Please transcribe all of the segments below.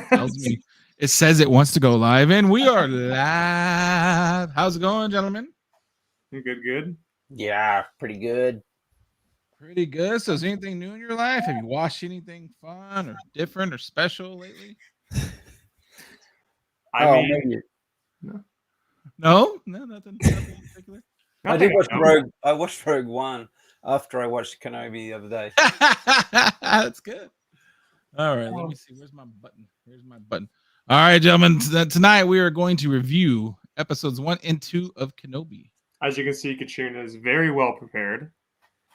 Tells me it says it wants to go live, and we are live. How's it going, gentlemen? Good. Yeah, pretty good. Pretty good. So, is anything new in your life? Have you watched anything fun or different or special lately? Maybe. No, nothing in particular. I did watch Rogue. I watched Rogue One after I watched Kenobi the other day. That's good. All right, let me see. Where's my button? Here's my button. All right, gentlemen. Tonight we are going to review episodes 1 and 2 of Kenobi. As you can see, Katrina is very well prepared.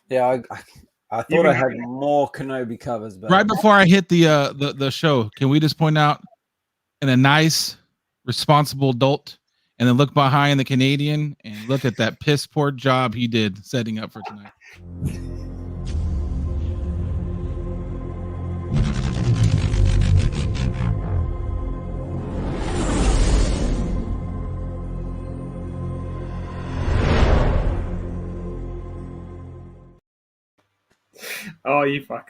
Yeah, I thought I had more Kenobi covers, but right before I hit the show, can we just point out in a nice, responsible adult, and then look behind the Canadian and look at that piss poor job he did setting up for tonight. Oh, you fuck.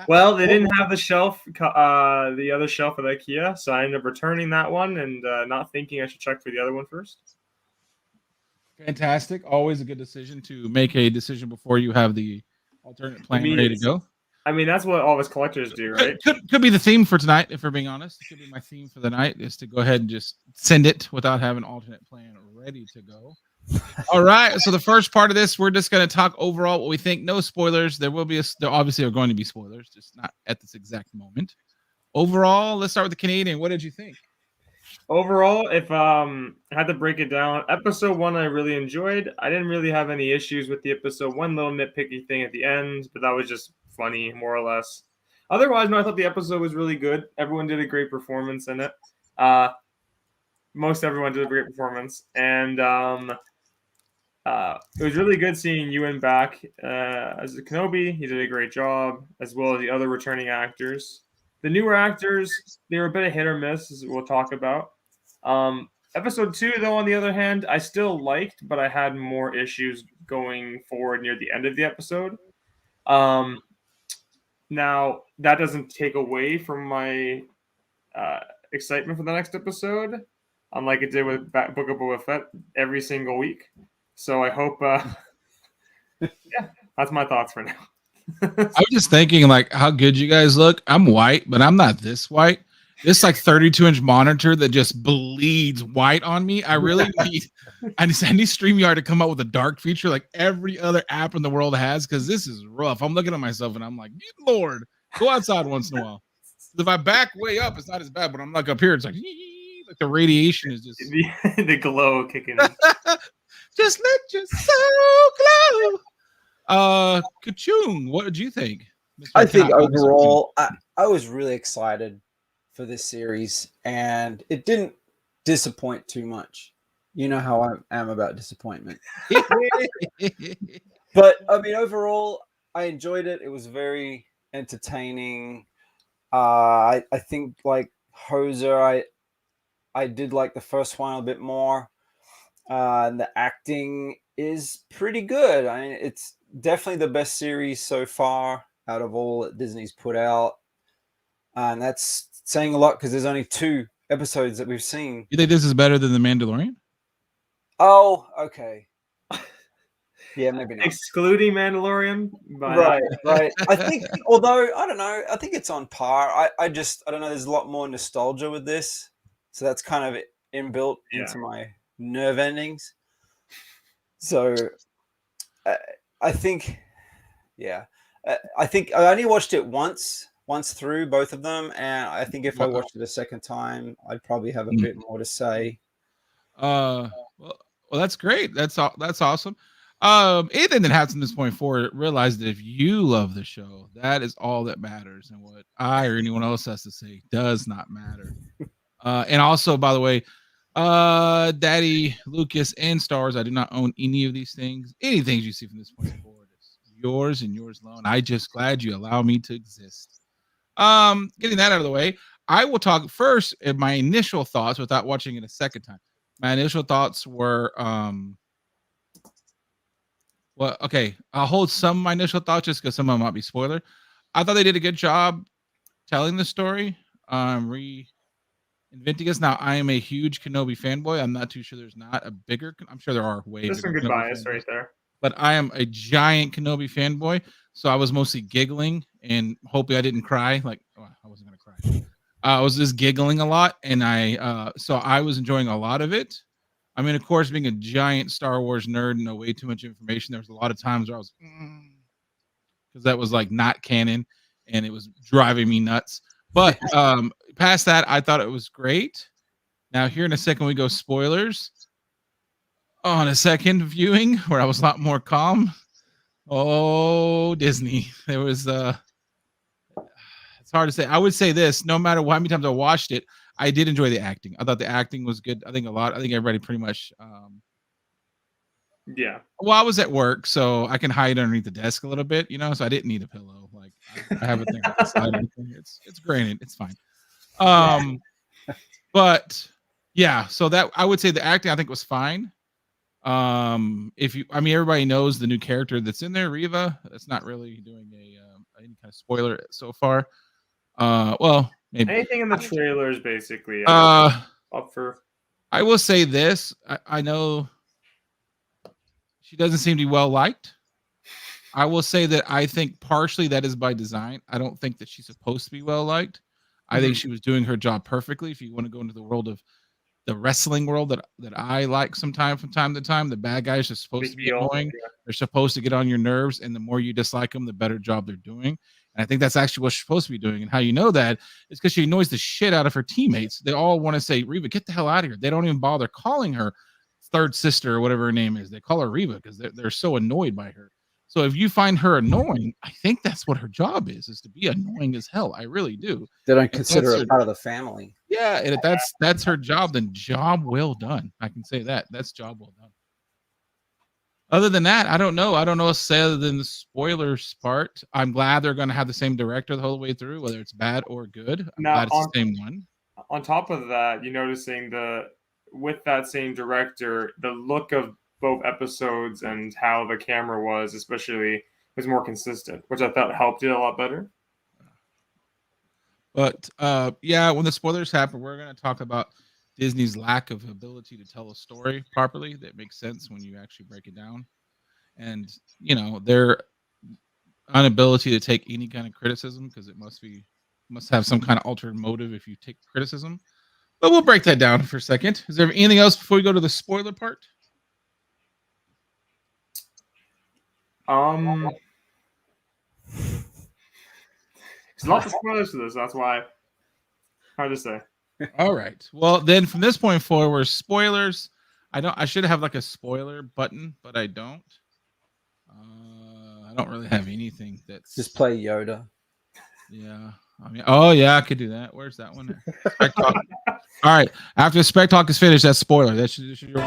Well, they didn't have the shelf, the other shelf at IKEA, so I ended up returning that one and not thinking I should check for the other one first. Fantastic. Always a good decision to make a decision before you have the alternate plan ready to go. I mean, that's what all of us collectors do, right? Could be the theme for tonight, if we're being honest. It could be my theme for the night, is to go ahead and just send it without having an alternate plan ready to go. All right. So the first part of this, we're just going to talk overall what we think. No spoilers. There obviously are going to be spoilers, just not at this exact moment. Overall, let's start with the Canadian. What did you think? Overall, if I had to break it down, episode 1 I really enjoyed. I didn't really have any issues with the episode. One little nitpicky thing at the end, but that was just funny, more or less. Otherwise, no, I thought the episode was really good. Everyone did a great performance in it. Most everyone did a great performance, and it was really good seeing Ewan back as a Kenobi. He did a great job, as well as the other returning actors. The newer actors, they were a bit of hit or miss, as we'll talk about. Episode 2, though, on the other hand, I still liked, but I had more issues going forward near the end of the episode. Now, that doesn't take away from my excitement for the next episode, unlike it did with Book of Boba Fett every single week. So I hope, yeah, that's my thoughts for now. I was just thinking, like, how good you guys look. I'm white, but I'm not this white. This like 32-inch monitor that just bleeds white on me. I really need StreamYard to come up with a dark feature like every other app in the world has, because this is rough. I'm looking at myself and I'm like, good Lord, go outside once in a while. If I back way up, it's not as bad, but I'm like up here, it's like the radiation is just the glow kicking in. Just let your soul glow. Kachung, what did you think? I think overall, I was really excited for this series, and it didn't disappoint too much. You know how I am about disappointment. But I mean, overall, I enjoyed it. It was very entertaining. I think like Hoser, I did like the first one a bit more. And the acting is pretty good. I mean, it's definitely the best series so far out of all that Disney's put out. And that's saying a lot because there's only 2 episodes that we've seen. You think this is better than The Mandalorian? Oh, okay. Yeah, maybe not. Excluding Mandalorian. Right. I think, although, I don't know, I think it's on par. I don't know, there's a lot more nostalgia with this. So that's kind of inbuilt into my nerve endings. So I think I think I only watched it once through both of them, and I think if I watched it a second time, I'd probably have a bit more to say. Well, that's great. That's awesome. Anything that happens from this point forward, realize that if you love the show, that is all that matters, and what I or anyone else has to say does not matter. And also, by the way, Daddy Lucas and Star Wars, I do not own any of these things. Anything you see from this point forward is yours and yours alone. I just glad you allow me to exist. Getting that out of the way, I will talk first in my initial thoughts without watching it a second time. My initial thoughts were well, okay, I'll hold some of my initial thoughts just because some of them might be spoiler. I thought they did a good job telling the story, reinventing us. Now, I am a huge Kenobi fanboy. I'm not too sure there's not a bigger. I'm sure there are way There's some bigger good Kenobi bias fanboys, right there. but I am a giant Kenobi fanboy. So I was mostly giggling and hoping I didn't cry. Like, well, I wasn't gonna cry. I was just giggling a lot, and so I was enjoying a lot of it. I mean, of course, being a giant Star Wars nerd and know way too much information, there was a lot of times where I was because that was like not canon, and it was driving me nuts. But past that, I thought it was great. Now, here in a second, we go spoilers. On a second viewing, where I was a lot more calm. Oh, Disney! There was it's hard to say. I would say this: no matter how many times I watched it, I did enjoy the acting. I thought the acting was good. I think everybody pretty much. Yeah. Well, I was at work, so I can hide underneath the desk a little bit, so I didn't need a pillow. Like I have a thing on the side. It's granted, it's fine. But yeah, so that I would say the acting I think was fine. Everybody knows the new character that's in there, Riva. That's not really doing any kind of spoiler so far. Well, maybe anything in the trailers, basically. Up for. I will say this: I know she doesn't seem to be well liked. I will say that I think partially that is by design. I don't think that she's supposed to be well liked. I think she was doing her job perfectly. If you want to go into the world of the wrestling world that I like from time to time, the bad guys are supposed to be annoying. Yeah. They're supposed to get on your nerves, and the more you dislike them, the better job they're doing. And I think that's actually what she's supposed to be doing. And how you know that is because she annoys the shit out of her teammates. They all want to say, Riva, get the hell out of here. They don't even bother calling her third sister or whatever her name is. They call her Riva because they're so annoyed by her. So if you find her annoying, I think that's what her job is to be annoying as hell. I really do. They don't consider her part of the family. Yeah, and if that's her job, then job well done. I can say that. That's job well done. Other than that, I don't know. I don't know what to say other than the spoilers part. I'm glad they're going to have the same director the whole way through, whether it's bad or good. I'm glad it's the same one. On top of that, you're noticing with that same director, the look of both episodes and how the camera was, especially, was more consistent, which I thought helped it a lot better. But when the spoilers happen, we're going to talk about Disney's lack of ability to tell a story properly that makes sense when you actually break it down, and their inability to take any kind of criticism, because it must have some kind of altered motive if you take criticism. But we'll break that down for a second. Is there anything else before we go to the spoiler part? There's lots of spoilers to this. That's why hard to say. All right. Well, then from this point forward, spoilers. I should have like a spoiler button, but I don't. I don't really have anything that's just play Yoda. Yeah. I could do that. Where's that one? Spec Talk. All right. After Spec Talk is finished, that's spoiler. That should your one.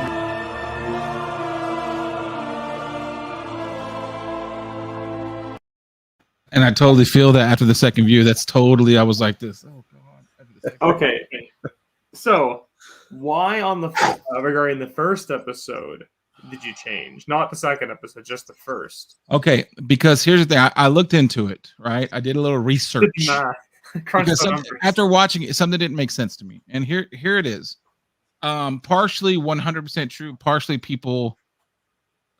And I totally feel that after the second view. That's totally. I was like this. Oh God. Okay. So, why regarding the first episode did you change? Not the second episode, just the first. Okay, because here's the thing. I looked into it. Right, I did a little research. Because after watching it, something didn't make sense to me, and here it is. Partially 100% true. Partially people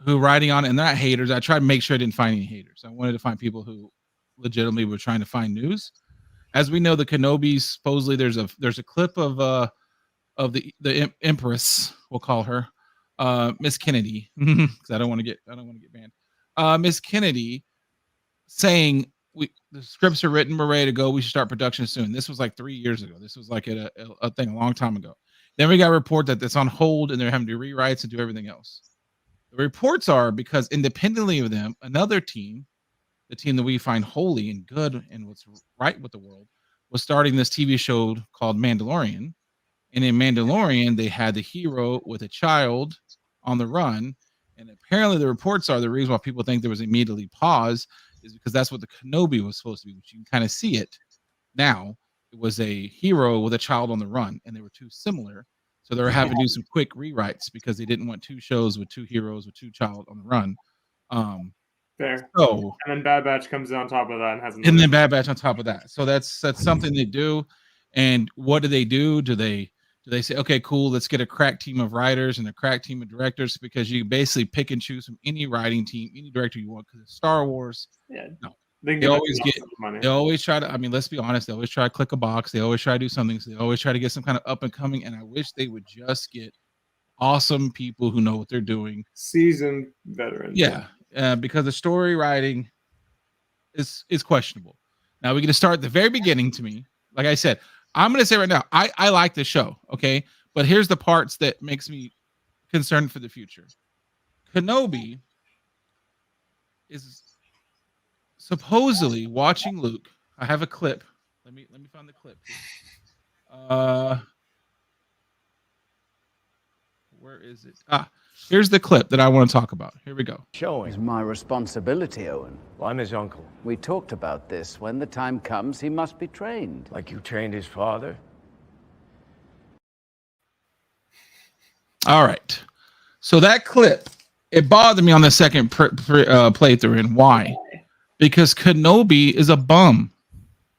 who writing on it, and they're not haters. I tried to make sure I didn't find any haters. I wanted to find people who legitimately were trying to find news. As we know, the Kenobis, supposedly there's a clip of the Empress, we'll call her, Miss Kennedy, because I don't want to get banned. Miss Kennedy saying the scripts are written, we're ready to go. We should start production soon. This was like 3 years ago. This was like a thing a long time ago. Then we got a report that it's on hold and they're having to do rewrites and do everything else. The reports are because independently of them, another team, the team that we find holy and good and what's right with the world, was starting this TV show called Mandalorian. And in Mandalorian, they had the hero with a child on the run. And apparently the reports are the reason why people think there was immediately pause is because that's what the Kenobi was supposed to be, which you can kind of see it now. It was a hero with a child on the run, and they were too similar. So they were having to do some quick rewrites because they didn't want two shows with two heroes with two child on the run. Fair. So, And then Bad Batch comes in on top of that and has and then Bad Batch on top of that. So that's something they do. And what do? Do they say, okay, cool, let's get a crack team of writers and a crack team of directors, because you basically pick and choose from any writing team, any director you want, because it's Star Wars. Yeah. No. They always try to, I mean, let's be honest, they always try to click a box. They always try to do something. So they always try to get some kind of up and coming. And I wish they would just get awesome people who know what they're doing. Seasoned veterans. Yeah. Because the story writing is questionable. Now we're going to start at the very beginning. To me, like I said, I'm going to say right now, I like the show. Okay. But here's the parts that makes me concerned for the future. Kenobi is supposedly watching Luke. I have a clip. Let me find the clip. Where is it? Here's the clip that I want to talk about. Here we go. Showing. It's my responsibility, Owen. Well, I'm his uncle. We talked about this. When the time comes, he must be trained. Like you trained his father? All right. So that clip, it bothered me on the second playthrough. And why? Because Kenobi is a bum.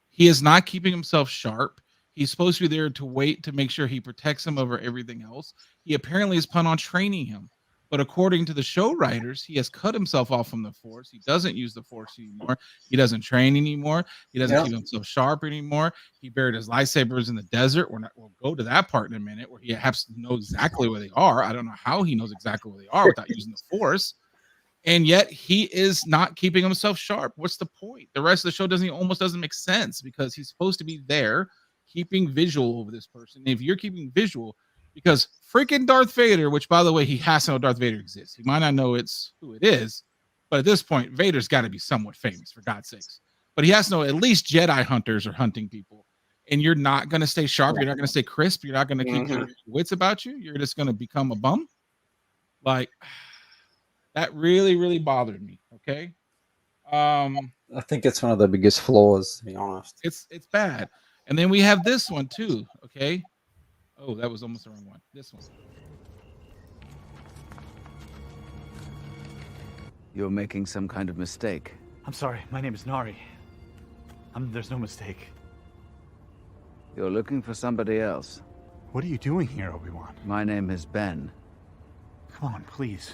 He is not keeping himself sharp. He's supposed to be there to wait to make sure he protects him over everything else. He apparently is planning on training him. But according to the show writers, he has cut himself off from the Force. He doesn't use the Force anymore. He doesn't train anymore. He doesn't keep himself sharp anymore. He buried his lightsabers in the desert. We'll go to that part in a minute, where he has to know exactly where they are. I don't know how he knows exactly where they are without using the Force. And yet he is not keeping himself sharp. What's the point? The rest of the show almost doesn't make sense, because he's supposed to be there keeping visual over this person. And if you're keeping visual, because freaking Darth Vader, which by the way, he has to know Darth Vader exists. He might not know who it is, but at this point, Vader's got to be somewhat famous, for God's sakes. But he has to know at least Jedi hunters are hunting people. And you're not going to stay sharp. You're not going to stay crisp. You're not going to keep your wits about you. You're just going to become a bum. Like, that really, really bothered me. Okay. I think it's one of the biggest flaws, to be honest. It's bad. And then we have this one too. Okay. Oh, that was almost the wrong one. This one. You're making some kind of mistake. I'm sorry. My name is Nari. There's no mistake. You're looking for somebody else. What are you doing here, Obi-Wan? My name is Ben. Come on, please.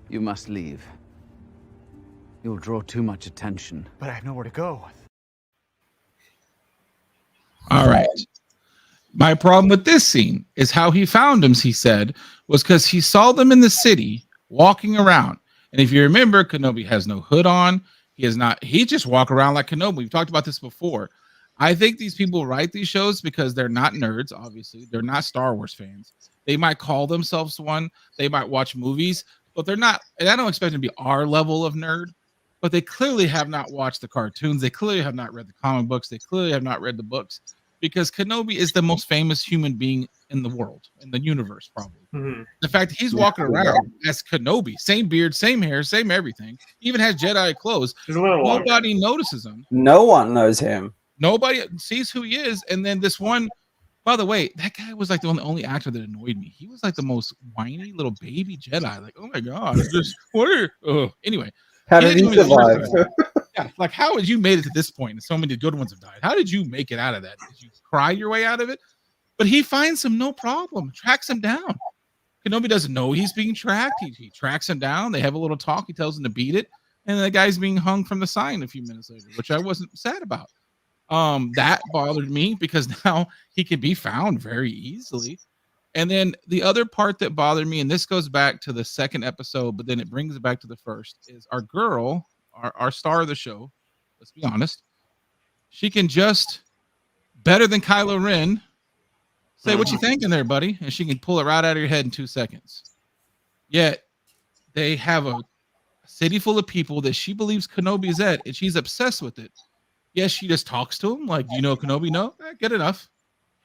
You must leave. You'll draw too much attention. But I have nowhere to go. All right. My problem with this scene is how he found them, he said, was because he saw them in the city walking around. And if you remember, Kenobi has no hood on. He just walk around like Kenobi. We've talked about this before. I think these people write these shows because they're not nerds, obviously. They're not Star Wars fans. They might call themselves one. They might watch movies, but they're not. And I don't expect them to be our level of nerd, but they clearly have not watched the cartoons. They clearly have not read the comic books. They clearly have not read the books, because Kenobi is the most famous human being in the world, in the universe, probably. The fact that he's walking around as Kenobi, same beard, same hair, same everything, even has Jedi clothes. Nobody notices him. No one knows him. Nobody sees who he is. And then this one, by the way, that guy was like the only actor that annoyed me. He was like the most whiny little baby Jedi. Like, oh my God, anyway. How did he survive? Yeah, like, how had you made it to this point? And so many good ones have died. How did you make it out of that? Did you cry your way out of it? But he finds him, no problem, tracks him down. Kenobi doesn't know he's being tracked. He tracks him down. They have a little talk. He tells him to beat it. And the guy's being hung from the sign a few minutes later, which I wasn't sad about. That bothered me, because now he can be found very easily. And then the other part that bothered me, and this goes back to the second episode, but then it brings it back to the first, is our girl, our star of the show. Let's be honest. She can just, better than Kylo Ren, say what you thinking there, buddy, and she can pull it right out of your head in 2 seconds. Yet they have a city full of people that she believes Kenobi is at, and she's obsessed with it. Yes, she just talks to him like, do you know Kenobi? No, good enough.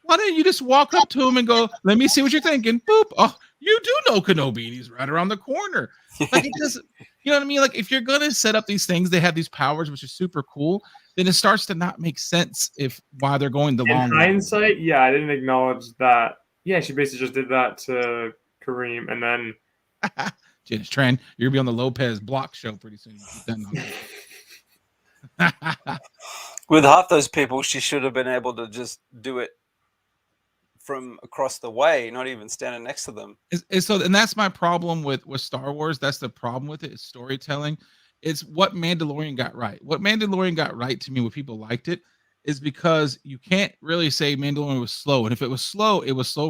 Why don't you just walk up to him and go, let me see what you're thinking? Boop. Oh, you do know Kenobi, and he's right around the corner. Like, it doesn't, you know what I mean? Like, if you're going to set up these things, they have these powers, which is super cool, then it starts to not make sense why they're going the long way. In hindsight, yeah, I didn't acknowledge that. Yeah, she basically just did that to Kareem, and then Tran, you're gonna be on the Lopez Block show pretty soon. With half those people, she should have been able to just do it from across the way, not even standing next to them. And that's my problem with Star Wars. That's the problem with it. It's storytelling. It's what Mandalorian got right. What Mandalorian got right to me, what people liked it, is because you can't really say Mandalorian was slow. And if it was slow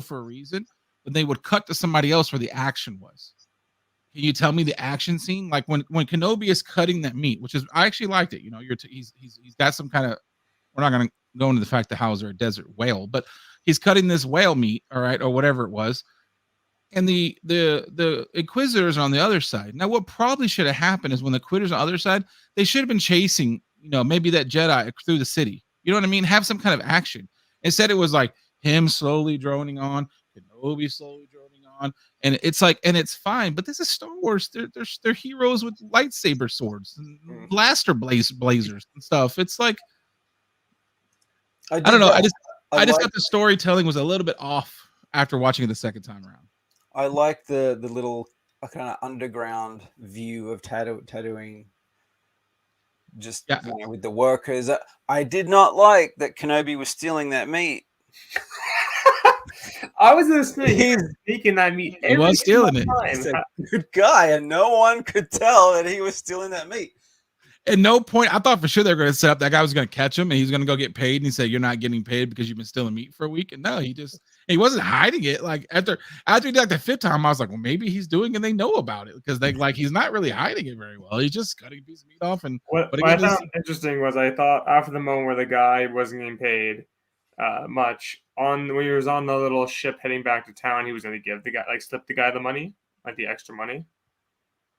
for a reason. But they would cut to somebody else where the action was. Can you tell me the action scene? Like when Kenobi is cutting that meat, which is I actually liked it. You know, he's got some kind of. We're not going to go into the fact that how is there a desert whale, but he's cutting this whale meat, all right, or whatever it was. And the Inquisitors are on the other side. Now, what probably should have happened is when the Inquisitors on the other side, they should have been chasing, maybe that Jedi through the city. You know what I mean? Have some kind of action. Instead, it was like him slowly droning on, Kenobi slowly droning on, and it's like, and it's fine. But this is Star Wars. They're heroes with lightsaber swords and blaster blazers and stuff. It's like I don't know. I just thought the storytelling was a little bit off after watching it the second time around. I like the little kind of underground view of Tatooine. Just with the workers. I did not like that Kenobi was stealing that meat. I was listening. He's sneaking that meat. He was stealing it. He's a good guy, and no one could tell that he was stealing that meat. At no point, I thought for sure they were going to set up that guy was going to catch him and he's going to go get paid. And he said, "You're not getting paid because you've been stealing meat for a week." And no, he wasn't hiding it. Like after he did like the fifth time, I was like, well, maybe he's doing and they know about it because he's not really hiding it very well. He's just cutting a piece of meat off. And what I found interesting was I thought after the moment where the guy wasn't getting paid much when he was on the little ship heading back to town, he was going to give the guy slip the guy the money, like the extra money.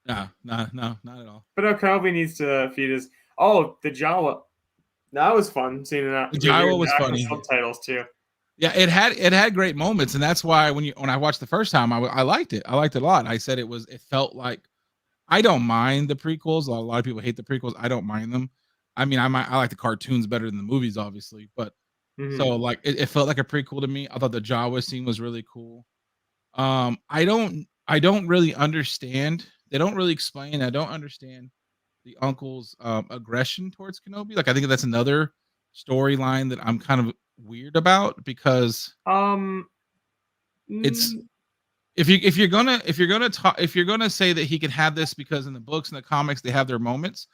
No, not at all. But Kenobi needs to feed his. Oh, the Jawa. That was fun seeing that. The Jawa was funny. Subtitles too. Yeah, it had great moments, and that's why when I watched the first time, I liked it. I liked it a lot. I said it felt like I don't mind the prequels. A lot of people hate the prequels. I don't mind them. I mean, I like the cartoons better than the movies, obviously, but so like it felt like a prequel to me. I thought the Jawa scene was really cool. I don't really understand. They don't really explain. I don't understand the uncle's aggression towards Kenobi. Like I think that's another storyline that I'm kind of weird about because it's if you're gonna say that he can have this because in the books and the comics they have their moments,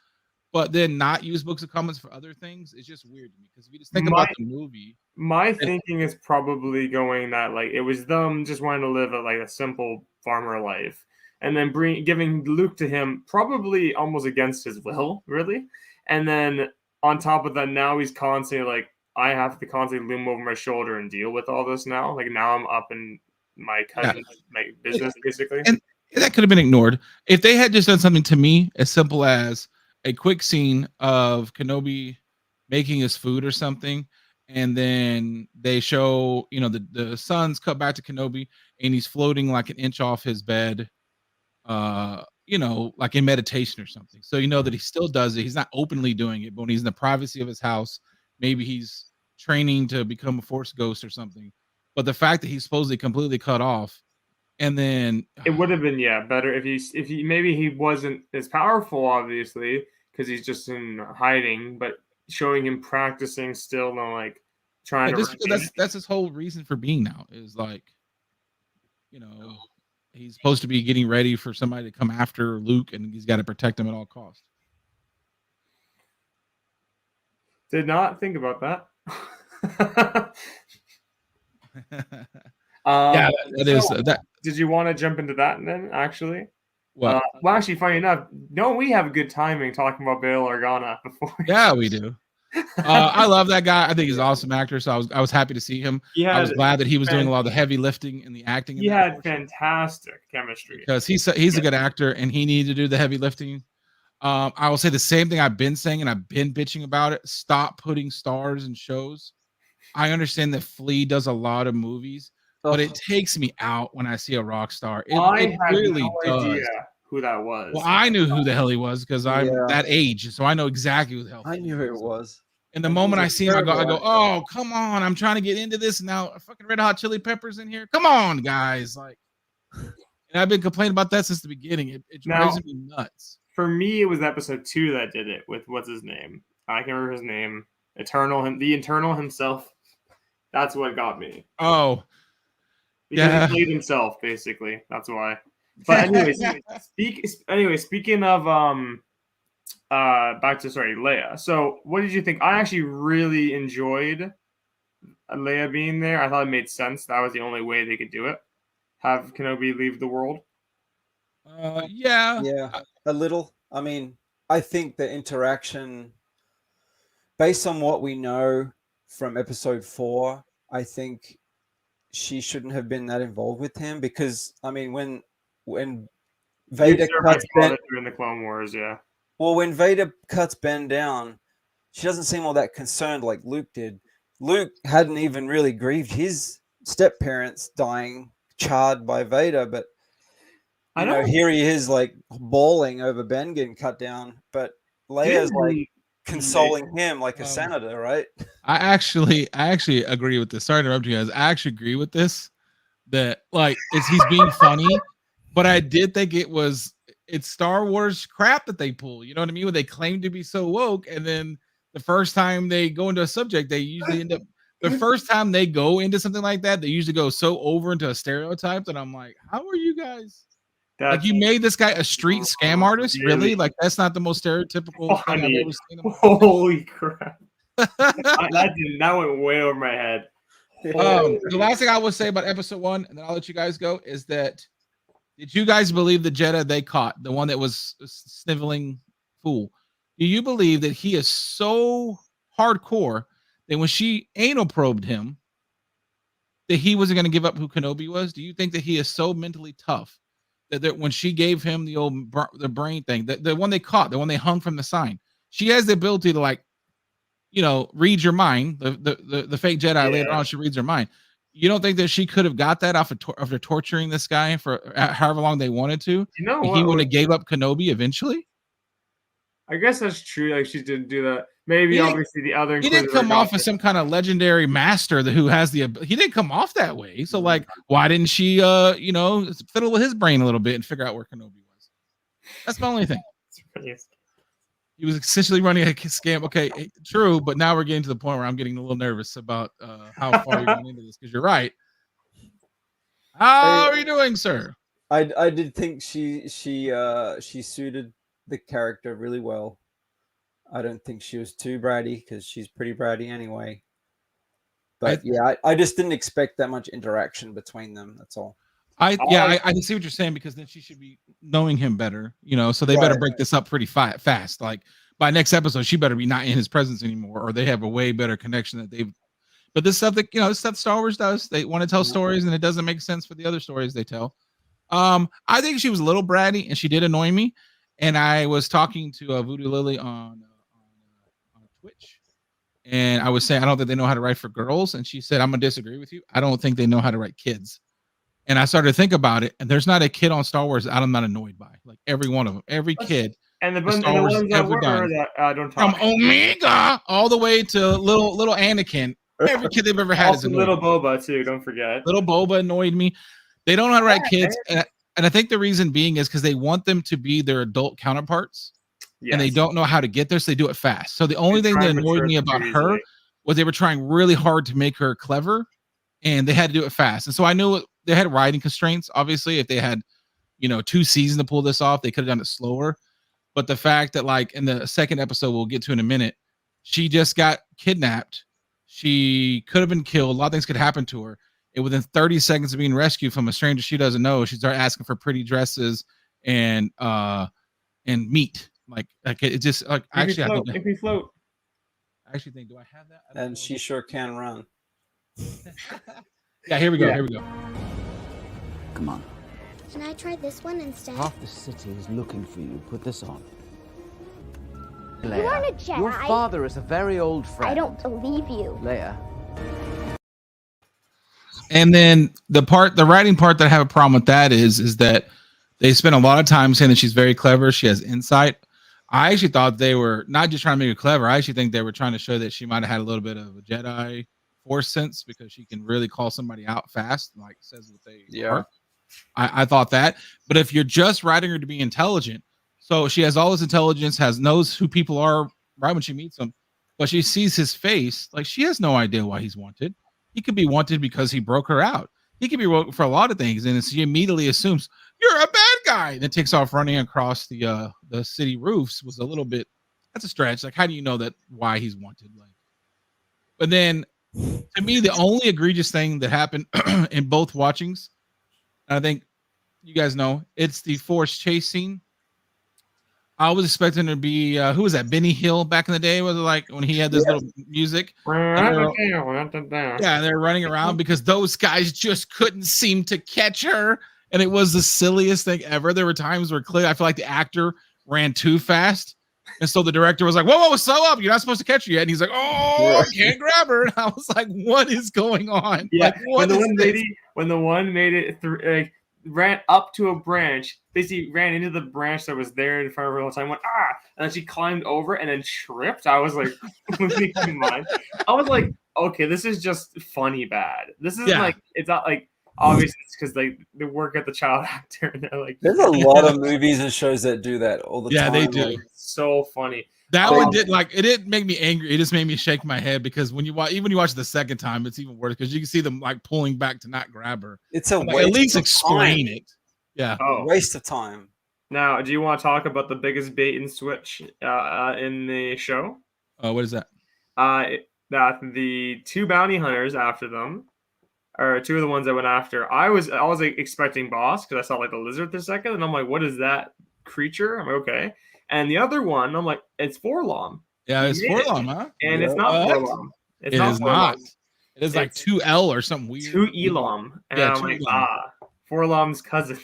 but then not use books and comics for other things, it's just weird to me because if you just think about the movie. My thinking is probably going that like it was them just wanting to live a simple farmer life. And then giving Luke to him probably almost against his will, really. And then on top of that, now he's constantly like, I have to constantly loom over my shoulder and deal with all this now. Like now I'm up in my cousin's my business, basically. And that could have been ignored. If they had just done something to me as simple as a quick scene of Kenobi making his food or something, and then they show, the sun's cut back to Kenobi and he's floating like an inch off his bed. Like in meditation or something. So that he still does it. He's not openly doing it, but when he's in the privacy of his house, maybe he's training to become a Force ghost or something. But the fact that he's supposedly completely cut off, and then it would have been better if he maybe he wasn't as powerful, obviously, because he's just in hiding, but showing him practicing still and like trying to. That's his whole reason for being now is like, he's supposed to be getting ready for somebody to come after Luke, and he's got to protect him at all costs. Did not think about that. Yeah, that. Did you want to jump into that then? Actually, well, actually, funny enough, don't we have good timing talking about Bail Organa before? Yeah, we do. I love that guy. I think he's an awesome actor. So I was happy to see him. I was glad that he was doing a lot of the heavy lifting and the acting. He had fantastic chemistry because he's a good actor and he needed to do the heavy lifting. I will say the same thing I've been saying and I've been bitching about it. Stop putting stars in shows. I understand that Flea does a lot of movies, but it takes me out when I see a rock star. It really does. Idea who that was. Well, I knew who the hell he was because I'm that age, so I know exactly who the hell. I knew who it was. And the moment I see him, I go, oh, come on! I'm trying to get into this now. Fucking Red Hot Chili Peppers in here. Come on, guys! Like, And I've been complaining about that since the beginning. It drives me nuts. For me, it was episode 2 that did it with what's his name? I can't remember his name. The Eternal himself. That's what got me. Oh, because he played himself, basically. That's why. But speaking of back to Leia. So what did you think? I actually really enjoyed Leia being there. I thought it made sense. That was the only way they could do it. Have Kenobi leave the world. Yeah, a little. I mean, I think the interaction, based on what we know from episode 4, I think she shouldn't have been that involved with him, because I mean, when Vader cuts Ben during the Clone Wars, well, when Vader cuts Ben down, she doesn't seem all that concerned like Luke did. Luke hadn't even really grieved his step parents dying, charred by Vader, but you know, here he is like bawling over Ben getting cut down, but Leia's like consoling him like a senator, right? I actually agree with this. Sorry to interrupt you guys. I actually agree with this. That like he's being funny, but I did think it's Star Wars crap that they pull. You know what I mean? When they claim to be so woke, and then the first time they go into a subject, they usually end up. The first time they go into something like that, they usually go so over into a stereotype that I'm like, how are you guys? Like, you made this guy a street scam artist? Really? Like, that's not the most stereotypical thing I've ever seen. Holy crap. that went way over my head. The last thing I will say about episode 1, and then I'll let you guys go, is that did you guys believe the Jedi they caught, the one that was a sniveling fool? Do you believe that he is so hardcore that when she anal probed him, that he wasn't going to give up who Kenobi was? Do you think that he is so mentally tough that when she gave him the brain thing, the one they caught, the one they hung from the sign, she has the ability to, like, you know, read your mind. The fake Jedi later on, she reads her mind. You don't think that she could have got that after torturing this guy for however long they wanted to? You know what? He would have gave up Kenobi eventually. I guess that's true. Like, she didn't do that. Maybe obviously the other. He didn't come off as some kind of legendary master who has the. He didn't come off that way. So, like, why didn't she, you know, fiddle with his brain a little bit and figure out where Kenobi was? That's the only thing. He was essentially running a scam. Okay, true, but now we're getting to the point where I'm getting a little nervous about how far you're going into this, because you're right. How are you doing, sir? I did think she suited the character really well. I don't think she was too bratty, because she's pretty bratty anyway. But I just didn't expect that much interaction between them. That's all. I can see what you're saying, because then she should be knowing him better, you know. So they better break this up pretty fast. Like, by next episode, she better be not in his presence anymore, or they have a way better connection that they've. But this stuff that, you know, this stuff Star Wars does. They want to tell stories, and it doesn't make sense for the other stories they tell. I think she was a little bratty, and she did annoy me. And I was talking to Voodoo Lily on Twitch, and I was saying I don't think they know how to write for girls, and she said I'm gonna disagree with you. I don't think they know how to write kids. And I started to think about it, and there's not a kid on Star Wars that I'm not annoyed by. Like, every one of them, every kid. And the ones that were that don't talk. From Omega all the way to little Anakin. Every kid they've ever had is annoying. Little Boba too. Don't forget. Little Boba annoyed me. They don't know how to write kids, and I think the reason being is because they want them to be their adult counterparts, and they don't know how to get there, so they do it fast. So the only thing that annoyed me about her was they were trying really hard to make her clever, and they had to do it fast. And so I knew they had writing constraints. Obviously, if they had, you know, 2 seasons to pull this off, they could have done it slower. But the fact that, like, in the second episode we'll get to in a minute, she just got kidnapped. She could have been killed. A lot of things could happen to her. And within 30 seconds of being rescued from a stranger she doesn't know, she started asking for pretty dresses and meat. Like it just like actually I think if we float. I actually think, do I have that? And she sure can run. Yeah, here we go. Here we go. Come on. Can I try this one instead? Half the city is looking for you. Put this on. You aren't a Jedi. Your father is a very old friend. I don't believe you. Leia. And then the writing part that I have a problem with that is that they spend a lot of time saying that she's very clever. She has insight. I actually thought they were not just trying to make her clever. I actually think they were trying to show that she might have had a little bit of a Jedi Force sense, because she can really call somebody out fast, like says what they are. I thought that. But if you're just writing her to be intelligent, so she has all this intelligence, knows who people are right when she meets them, but she sees his face, like she has no idea why he's wanted. He could be wanted because he broke her out. He could be wanted for a lot of things, and she immediately assumes you're a bad guy, and then takes off running across the city roofs. Was a little bit, that's a stretch. Like, how do you know that why he's wanted? Like, but then to me, the only egregious thing that happened in both watchings, and I think you guys know, it's the forced chase scene. I was expecting to be who was that? Benny Hill back in the day? Was it like when he had this little music? Yeah, they're running around because those guys just couldn't seem to catch her, and it was the silliest thing ever. There were times where clearly I feel like the actor ran too fast, and so the director was like, "Whoa, slow up! You're not supposed to catch her yet." And he's like, "Oh, I can't grab her." And I was like, "What is going on?" Yeah, like, when the one made it through. Ran up to a branch, basically ran into the branch that was there in front of her all the time, went, and then she climbed over and then tripped. I was like, I was like, okay, this is just funny bad. This isn't like, it's not like, obviously it's because they work at the child actor and they're like, there's a lot of movies and shows that do that all the time. Yeah, they do. Like, it's so funny. That one did like it didn't make me angry. It just made me shake my head because when you watch, even when you watch the second time, it's even worse because you can see them like pulling back to not grab her. It's a like, at least explain time. it. Yeah, waste of time. Now, do you want to talk about the biggest bait and switch in the show? What is that? That the two bounty hunters after them, or two of the ones that went after. I was like, expecting Boss because I saw like the lizard for a second, and I'm like, what is that creature? I'm like, okay. And the other one, I'm like, it's Forlom. Yeah, it's Forlom, huh? And it's not Forlom. It is not. It is like 2L or something weird. 2-Elom. And I'm like, Forlom's cousin.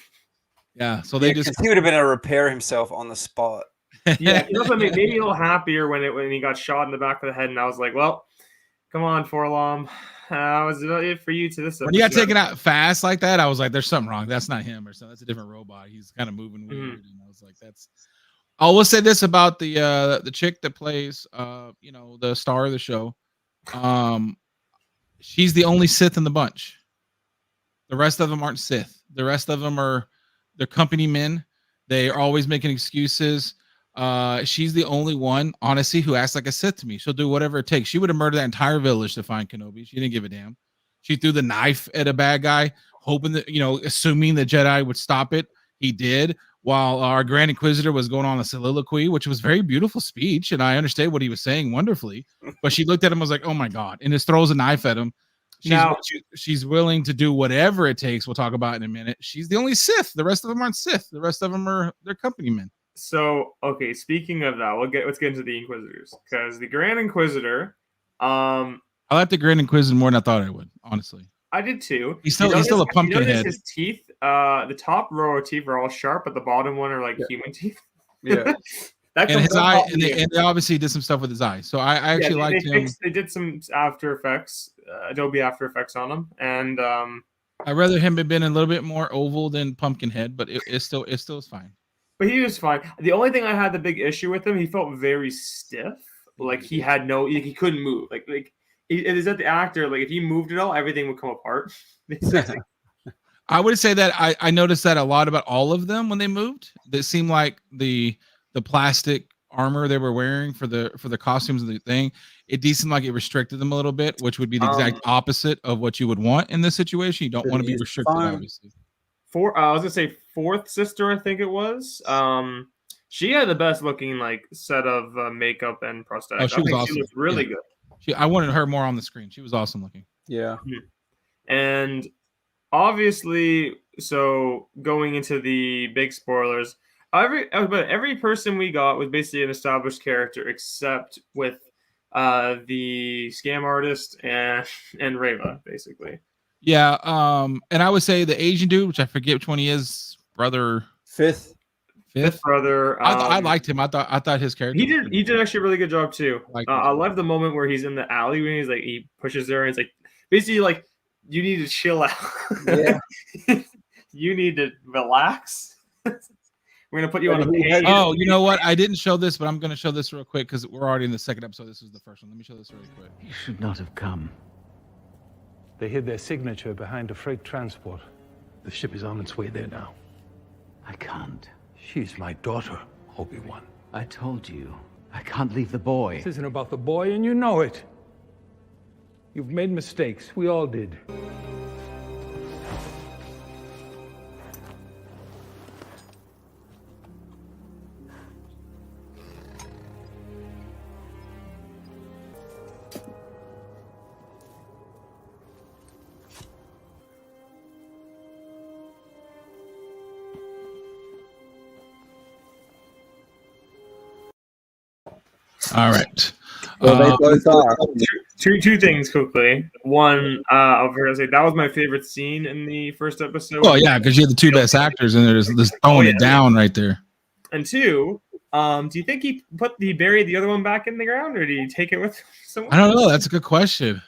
Yeah, so they just he would have been able to repair himself on the spot. Yeah, you know what made me a little happier when he got shot in the back of the head, and I was like, well, come on, Forlom. Was it for you to this episode? When he got taken out fast like that, I was like, there's something wrong. That's not him or something. That's a different robot. He's kind of moving weird. And I was like, that's I will say this about the chick that plays the star of the show. She's the only Sith in the bunch. The rest of them aren't Sith. The rest of them they're company men. They are always making excuses. She's the only one, honestly, who acts like a Sith to me. She'll do whatever it takes. She would have murdered that entire village to find Kenobi. She didn't give a damn. She threw the knife at a bad guy, hoping that, assuming the Jedi would stop it. He did. While our Grand Inquisitor was going on a soliloquy, which was a very beautiful speech, and I understand what he was saying wonderfully, but she looked at him and was like, "Oh my God," and just throws a knife at him. She's willing to do whatever it takes. We'll talk about in a minute. She's the only Sith. The rest of them aren't Sith. The rest of them they're company men. So, okay, speaking of that, let's get into the Inquisitors, because the Grand Inquisitor, I like the Grand Inquisitor more than I thought I would, honestly. I did too. He's still a pumpkin head. His teeth, the top row of teeth are all sharp, but the bottom one are like human teeth. Yeah. And his eye, and they obviously did some stuff with his eye. So I actually liked him. They did some After Effects, Adobe After Effects on him, and I'd rather him have been a little bit more oval than Pumpkinhead, but it still is fine. But he was fine. The only thing I had the big issue with him, he felt very stiff. Like he had he couldn't move. Like it is that the actor, like if he moved at all, everything would come apart. I would say that I noticed that a lot about all of them when they moved. It seemed like the plastic armor they were wearing for the costumes and the thing, it seemed like it restricted them a little bit, which would be the exact opposite of what you would want in this situation. You don't want to be restricted, obviously. I was gonna say fourth sister, I think it was. She had the best looking set of makeup and prosthetics. Oh, she was awesome. She looked really good. I wanted her more on the screen. She was awesome looking. Yeah. And obviously, so going into the big spoilers, every person we got was basically an established character, except with the scam artist and Reva, basically. Yeah. And I would say the Asian dude, which I forget which one he is, brother. Fifth brother. I liked him. I thought his character. He did actually a really good job too. I love the moment where he's in the alley when he pushes her and it's basically you need to chill out. Yeah. You need to relax. We're gonna put you on a page. Oh, you know what? I didn't show this, but I'm gonna show this real quick because we're already in the second episode. This is the first one. Let me show this really quick. You should not have come. They hid their signature behind a freight transport. The ship is on its way there now. I can't. She's my daughter, Obi-Wan. I told you. I can't leave the boy. This isn't about the boy, and you know it. You've made mistakes. We all did. All right. Well, they both are. Two things quickly. One, I was gonna say that was my favorite scene in the first episode. Well, yeah, because you had the two best actors in there, just throwing it down right there. And two, do you think he buried the other one back in the ground, or did he take it with someone? I don't know. That's a good question.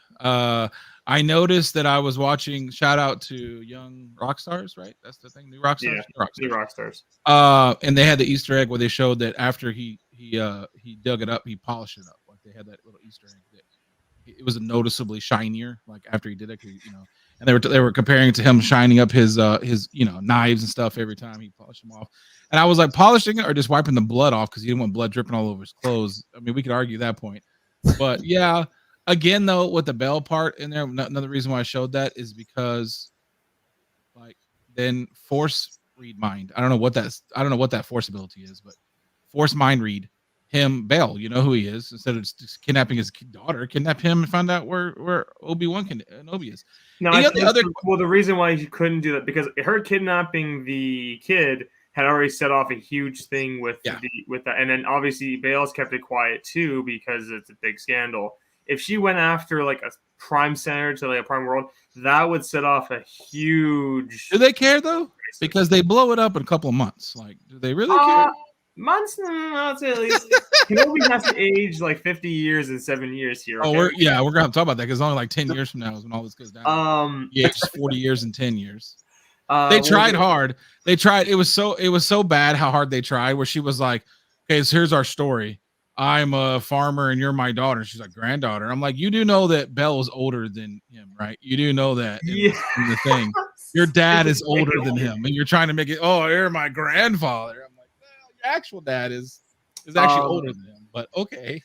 I noticed that I was watching. Shout out to Young Rockstars, right? That's the thing. New Rockstars. Yeah, New Rockstars. And they had the Easter egg where they showed that after he dug it up, he polished it up. Like they had that little Easter egg that it was noticeably shinier. Like after he did it, and they were comparing it to him shining up his knives and stuff every time he polished them off. And I was like, polishing it or just wiping the blood off because he didn't want blood dripping all over his clothes. I mean, we could argue that point, but yeah. Again, though, with the bell part in there, another reason why I showed that is because, like, then force read mind. I don't know what that force ability is, but force mind read him, Bell. You know who he is. Instead of just kidnapping his daughter, kidnap him and find out where Obi-Wan Kenobi is. No, the reason why he couldn't do that because her kidnapping the kid had already set off a huge thing with that, and then obviously Bale's kept it quiet too because it's a big scandal. If she went after like a prime center to like a prime world, that would set off a huge. Do they care though? Because they blow it up in a couple of months. Like, do they really care? Months? I'd say at least. Kenobi has to age like 50 years and 7 years here. Okay? We're gonna have to talk about that because only like 10 years from now is when all this goes down. He aged 40 years and 10 years. They tried hard. They tried. It was so bad how hard they tried. Where she was like, "Okay, so here's our story. I'm a farmer and you're my daughter." She's like, granddaughter. I'm like, you do know that Belle is older than him, right? You do know that in the thing. Your dad is older than him, and you're trying to make it, oh, you're my grandfather. I'm like, well, your actual dad is actually older than him, but okay.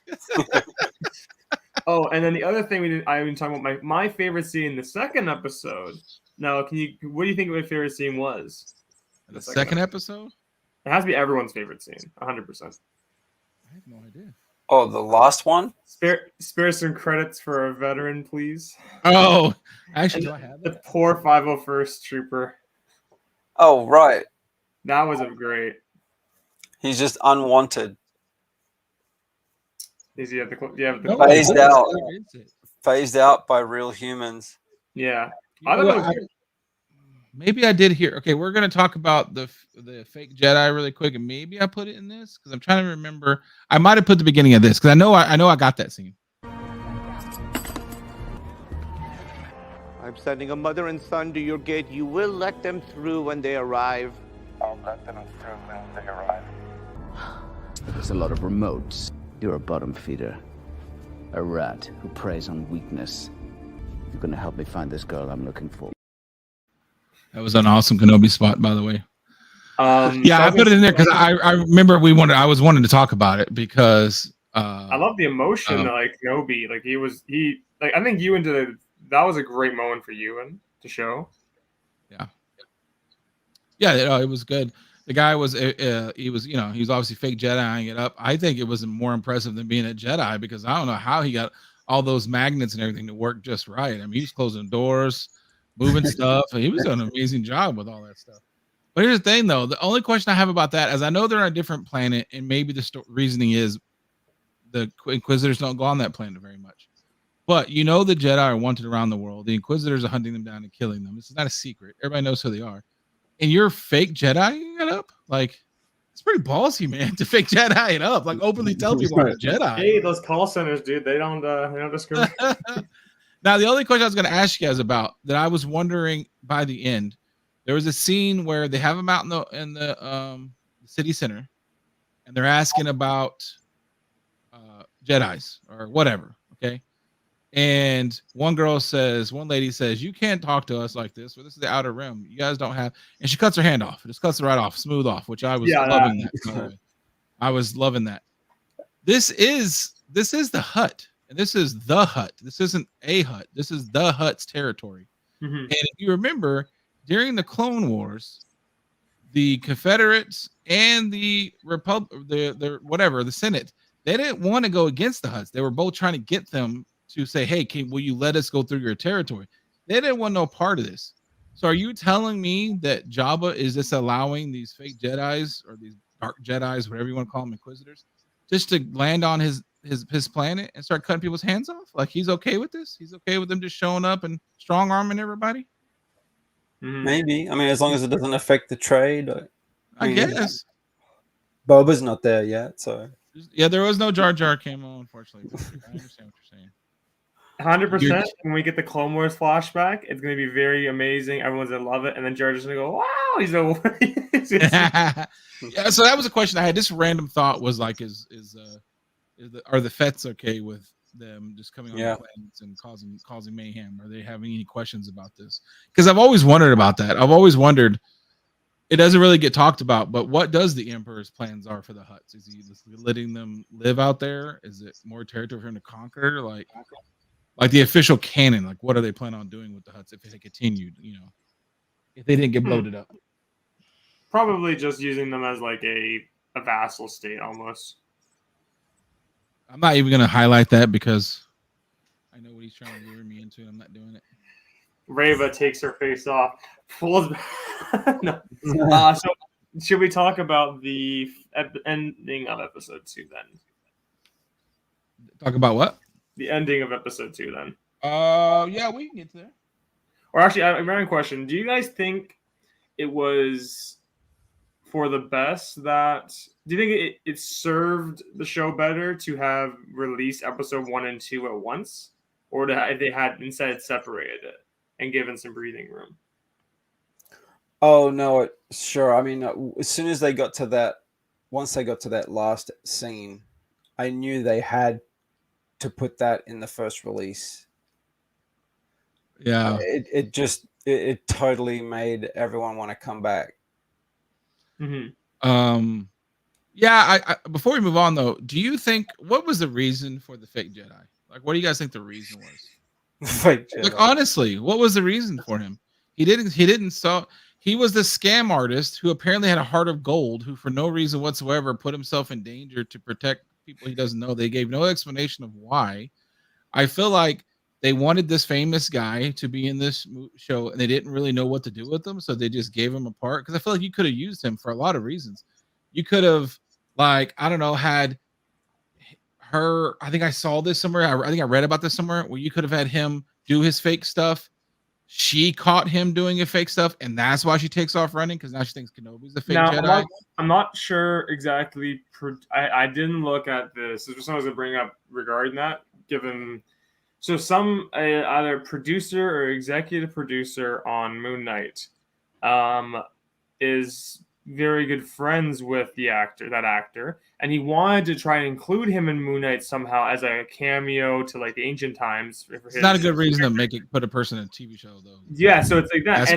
And then the other thing I didn't talk about my favorite scene in the second episode. Now, what do you think my favorite scene was? The second episode? It has to be everyone's favorite scene, 100%. I have no idea. Oh, the last one? Spare some credits for a veteran, please. Oh, actually, do I have the poor 501st trooper? Oh, right. That was great. He's just unwanted. Is he at phased out by real humans? Yeah. Maybe I did hear. Okay, we're gonna talk about the fake Jedi really quick, and maybe I put it in this because I'm trying to remember. I might have put the beginning of this because I know I got that scene. I'm sending a mother and son to your gate. You will let them through when they arrive. I'll let them through when they arrive. There's a lot of remotes. You're a bottom feeder. A rat who preys on weakness. You're gonna help me find this girl I'm looking for. That was an awesome Kenobi spot, by the way. I put it in there because I remember I was wanting to talk about it because I love the emotion like Kenobi. Like I think Ewan that was a great moment for Ewan to show. Yeah, it was good. The guy was he was obviously fake Jediing it up. I think it was more impressive than being a Jedi because I don't know how he got all those magnets and everything to work just right. I mean, he was closing doors, moving stuff. He was doing an amazing job with all that stuff. But here's the thing, though. The only question I have about that is I know they're on a different planet, and maybe the reasoning is the Inquisitors don't go on that planet very much. But the Jedi are wanted around the world. The Inquisitors are hunting them down and killing them. This is not a secret. Everybody knows who they are. And you're fake Jediing it up? Like, it's pretty ballsy, man, to fake Jedi it up. Like, openly tell people I'm a Jedi. Hey, those call centers, dude, they don't discriminate. Now, the only question I was going to ask you guys about that I was wondering by the end, there was a scene where they have them out in the city center, and they're asking about Jedis or whatever. Okay, And one lady says, "You can't talk to us like this. Well, this is the Outer Rim. You guys don't have." And she cuts her hand off. Just cuts it right off, smooth off. Which I was loving that. By the way. I was loving that. This is the hut, and this is the hut. This isn't a hut. This is the hut's territory. And if you remember, during the Clone Wars, the Confederates and the the Senate, they didn't want to go against the Hutts. They were both trying to get them to say, "Hey, will you let us go through your territory?" They didn't want no part of this. So, are you telling me that Jabba is just allowing these fake Jedis or these dark Jedis, whatever you want to call them, Inquisitors, just to land on his planet and start cutting people's hands off? Like, he's okay with this? He's okay with them just showing up and strong arming everybody? Maybe. I mean, as long as it doesn't affect the trade. I guess. Boba's not there yet, so. Yeah, there was no Jar Jar camo, unfortunately. I understand what you're saying. 100%. When we get the Clone Wars flashback, it's going to be very amazing. Everyone's going to love it. And then Jar Jar's going to go, wow, he's so. Yeah, so that was a question I had. This random thought was like, are the Fets okay with them just coming on the planets and causing mayhem? Are they having any questions about this? Because I've always wondered about that. I've always wondered. It doesn't really get talked about, but what does the Emperor's plans are for the Hutts? Is he just letting them live out there? Is it more territory for him to conquer? Like the official canon, like what are they planning on doing with the Hutts if they continued, if they didn't get bloated up? Probably just using them as like a vassal state almost. I'm not even going to highlight that because I know what he's trying to lure me into. I'm not doing it. Reva takes her face off. No. So should we talk about the ending of episode 2 then? Talk about what? The ending of episode 2 then. Yeah, we can get to there. Or actually, I have a question. Do you guys think it was for the best that... Do you think it served the show better to have released episode 1 and 2 at once? Or if they had instead separated it and given some breathing room? Oh, no, sure. I mean, as soon as they got to that, once they got to that last scene, I knew they had to put that in the first release. Yeah. It totally made everyone want to come back. Mm-hmm. Yeah, I before we move on though, do you think what was the reason for the fake Jedi? Like, what do you guys think the reason was? Fake Jedi. Like, honestly, what was the reason for him? He was the scam artist who apparently had a heart of gold, who for no reason whatsoever put himself in danger to protect people he doesn't know. They gave no explanation of why. I feel like they wanted this famous guy to be in this show, and they didn't really know what to do with him, so they just gave him a part. Because I feel like you could have used him for a lot of reasons. You could have, like, I don't know, had her. I think I saw this somewhere. I think I read about this somewhere where you could have had him do his fake stuff. She caught him doing his fake stuff, and that's why she takes off running, because now she thinks Kenobi's the fake Jedi. I'm not sure exactly. I didn't look at this. This was something I was going to bring up regarding that. So some either producer or executive producer on Moon Knight is very good friends with that actor, and he wanted to try and include him in Moon Knight somehow as a cameo to like the ancient times. It's not a good reason to put a person in a TV show though. Yeah, so it's like that.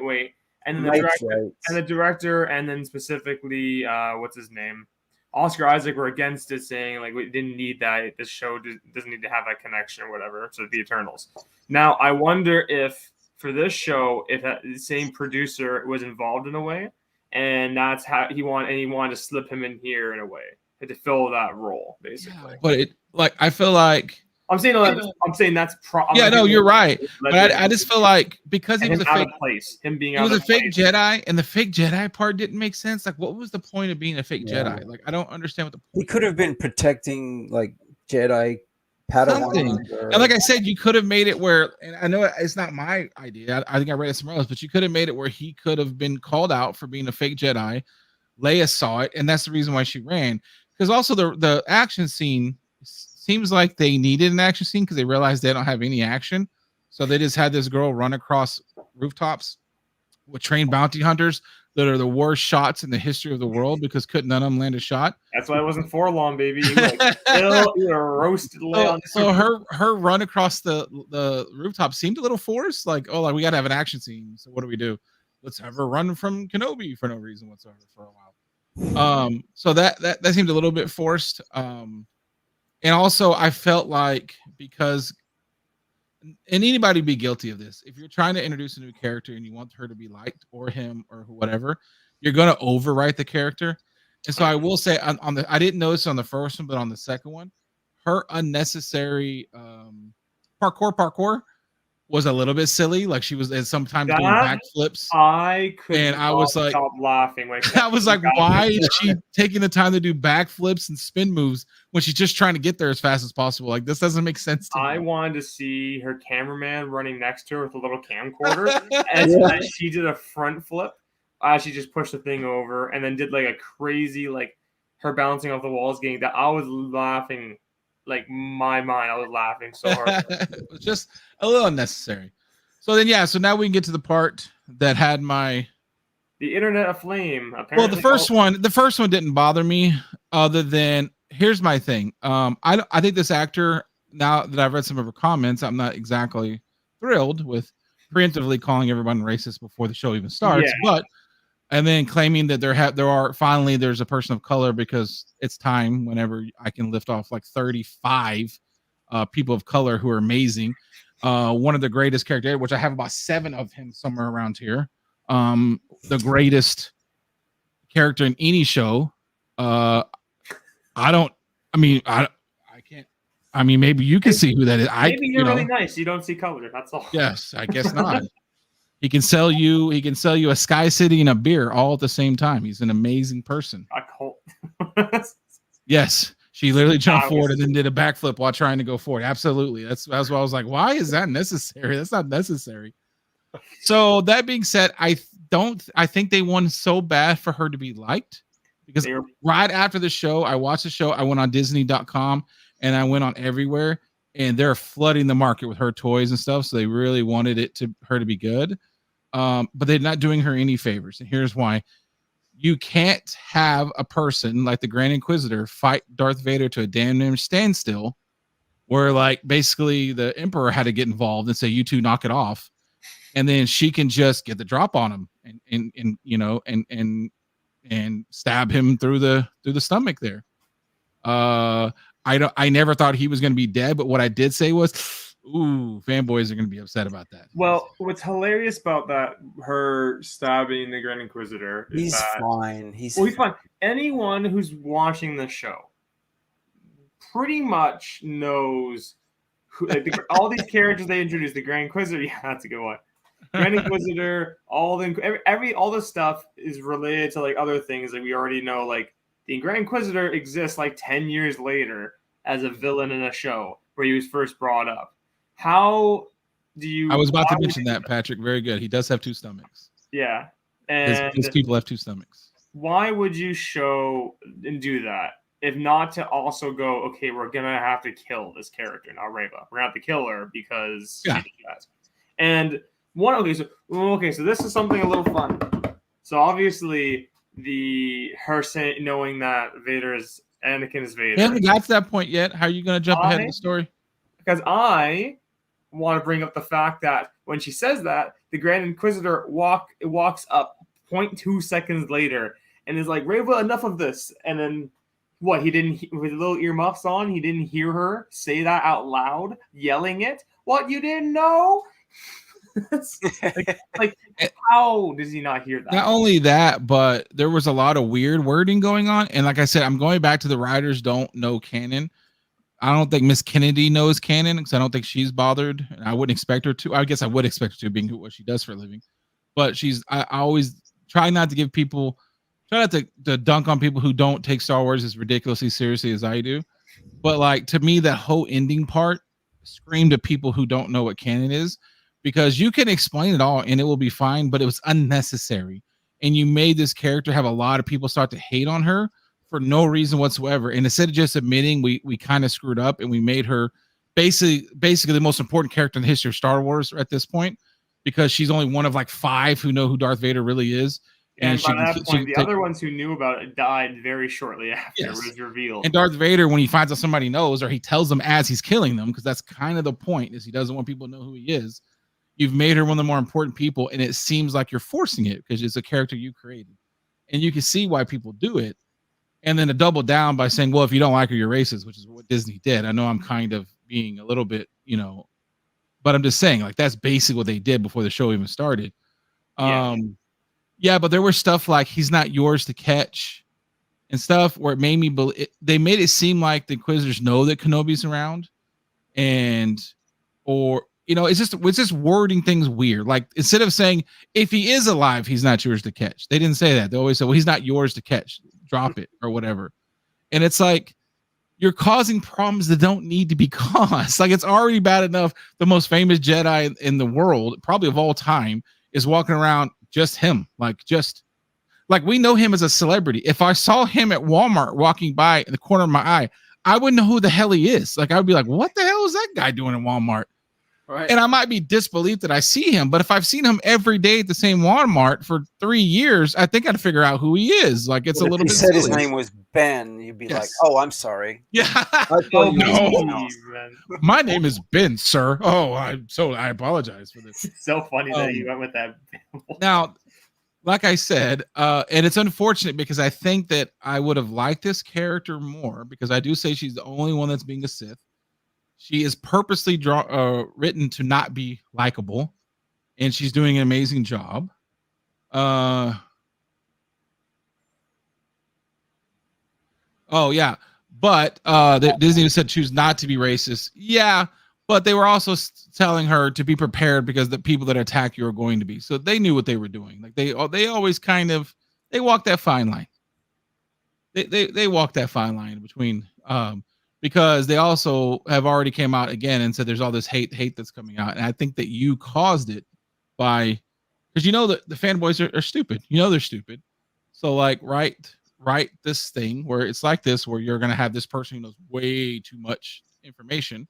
Wait. And the director, and then specifically, what's his name? Oscar Isaac were against it, saying like we didn't need that. This show doesn't need to have that connection or whatever. So the Eternals. Now I wonder if for this show, if that same producer was involved in a way, and that's how he wanted to slip him in here in a way to fill that role, basically. Yeah, but I feel like I'm saying that's yeah, no, you're right. But I just feel like because he was a fake place, him being he was a fake Jedi, and the fake Jedi part didn't make sense. Like, what was the point of being a fake Jedi? Like, I don't understand what the point. He could have been protecting like Jedi Padawan. And like I said, you could have made it where, and I know it's not my idea. I think I read it somewhere else, but you could have made it where he could have been called out for being a fake Jedi. Leia saw it, and that's the reason why she ran. Because also the action scene seems like they needed an action scene because they realized they don't have any action. So they just had this girl run across rooftops with trained bounty hunters that are the worst shots in the history of the world because none of them land a shot. That's why it wasn't for long, baby. You were roasted. So her run across the rooftop seemed a little forced. Like, oh, like we gotta have an action scene. So what do we do? Let's have her run from Kenobi for no reason whatsoever for a while. So that seemed a little bit forced. And also I felt like because and anybody be guilty of this. If you're trying to introduce a new character and you want her to be liked or him or whatever, you're gonna overwrite the character. And so I will say I didn't notice on the first one, but on the second one, her unnecessary parkour was a little bit silly. Like she was sometimes doing backflips. I couldn't. I was like, stop laughing. I was like, why is she taking the time to do backflips and spin moves when she's just trying to get there as fast as possible? Like this doesn't make sense to me. I wanted to see her cameraman running next to her with a little camcorder as she did a front flip. She just pushed the thing over and then did like a crazy like her bouncing off the walls, getting that. I was laughing. Like my mind, I was laughing so hard. It was just a little unnecessary. So then, so now we can get to the part that had the internet aflame. Apparently. Well, the first one didn't bother me. Other than here's my thing. I think this actor. Now that I've read some of her comments, I'm not exactly thrilled with preemptively calling everyone racist before the show even starts. But and then claiming that there's a person of color because it's time whenever I can lift off like 35 people of color who are amazing. One of the greatest characters, which I have about 7 of him somewhere around here. The greatest character in any show. I can't. I mean, maybe you can see who that is. Maybe you're really nice. You don't see color. That's all. Yes, I guess not. He can sell you a Sky City and a beer all at the same time. He's an amazing person. A cult. Yes. She literally jumped forward and then did a backflip while trying to go forward. Absolutely. That's why I was like, why is that necessary? That's not necessary. So that being said, I think they won so bad for her to be liked because right after the show, I watched the show. I went on Disney.com and I went on everywhere and they're flooding the market with her toys and stuff. So they really wanted her to be good. But they're not doing her any favors. And here's why. You can't have a person like the Grand Inquisitor fight Darth Vader to a damn near standstill where like basically the Emperor had to get involved and say, you two knock it off. And then she can just get the drop on him and stab him through the stomach there. I never thought he was going to be dead, but what I did say was, ooh, fanboys are going to be upset about that. Well, what's hilarious about that, her stabbing the Grand Inquisitor, he's fine. He's fine. Anyone who's watching the show pretty much knows who, all these characters they introduced. The Grand Inquisitor, yeah, that's a good one. Grand Inquisitor, all the stuff is related to like other things that we already know. Like the Grand Inquisitor exists like 10 years later as a villain in a show where he was first brought up. How do you? I was about to mention that, Patrick. Very good. He does have 2 stomachs. Yeah, and his people have 2 stomachs. Why would you show and do that if not to also go? Okay, we're gonna have to kill this character now, Reva. We're gonna have to kill her because she did that. And so this is something a little fun. So obviously knowing that Anakin is Vader. You haven't got to that point yet. How are you going to jump ahead of the story? Because I want to bring up the fact that when she says that, the Grand Inquisitor walks up 0.2 seconds later and is like, Reva, enough of this. And then what? He didn't, with little earmuffs on, he didn't hear her say that out loud, yelling it. What, you didn't know? like how does he not hear that? Not only that, but there was a lot of weird wording going on. And like I said, I'm going back to the writers don't know canon. I don't think Miss Kennedy knows canon because I don't think she's bothered. And I wouldn't expect her to. I guess I would expect her to, being what she does for a living. But I always try not to to dunk on people who don't take Star Wars as ridiculously seriously as I do. But like, to me, that whole ending part screamed at people who don't know what canon is. Because you can explain it all and it will be fine, but it was unnecessary. And you made this character have a lot of people start to hate on her for no reason whatsoever. And instead of just admitting we kind of screwed up and we made her basically the most important character in the history of Star Wars at this point, because she's only one of like 5 who know who Darth Vader really is. And she by that can point, the take, other ones who knew about it died very shortly after Yes. it was revealed. and Darth Vader, when he finds out somebody knows, or he tells them as he's killing them, because that's kind of the point, is he doesn't want people to know who he is. You've made her one of the more important people, and it seems like you're forcing it because it's a character you created, and you can see why people do it. And then to double down by saying, well, if you don't like her, you're racist, which is what Disney did. I know I'm kind of being a little bit, but I'm just saying, like, that's basically what they did before the show even started. Yeah, but there was stuff like he's not yours to catch and stuff where it made me believe. They made it seem like the Inquisitors know that Kenobi's around, or it's just wording things weird. Like, instead of saying if he is alive, he's not yours to catch, they didn't say that. They always said, well, he's not yours to catch, drop it or whatever. And it's like, you're causing problems that don't need to be caused. Like, it's already bad enough the most famous Jedi in the world, probably of all time, is walking around just him. Like we know him as a celebrity. If I saw him at Walmart walking by in the corner of my eye, I wouldn't know who the hell he is. Like, I would be like, what the hell is that guy doing in Walmart? Right. And I might be disbelieved that I see him, but if I've seen him every day at the same Walmart for 3 years, I think I'd figure out who he is. Like, it's a little bit. If he said his silly. name was Ben, you'd be Yes. like, "Oh, I'm sorry." Yeah. I thought you were no. someone else. My name is Ben, sir. Oh, I apologize for this. It's so funny that you went with that. Now, like I said, and it's unfortunate because I think that I would have liked this character more, because I do say she's the only one that's being a Sith. She is purposely written to not be likable, and she's doing an amazing job. Oh yeah, but Disney said choose not to be racist. Yeah, but they were also telling her to be prepared because the people that attack you are going to be. So they knew what they were doing. Like, they always kind of, they walk that fine line. They walk that fine line between because they also have already came out again and said there's all this hate that's coming out, and I think that you caused it by, because that the fanboys are stupid. They're stupid. So, like, write this thing where it's like this, where you're gonna have this person who knows way too much information.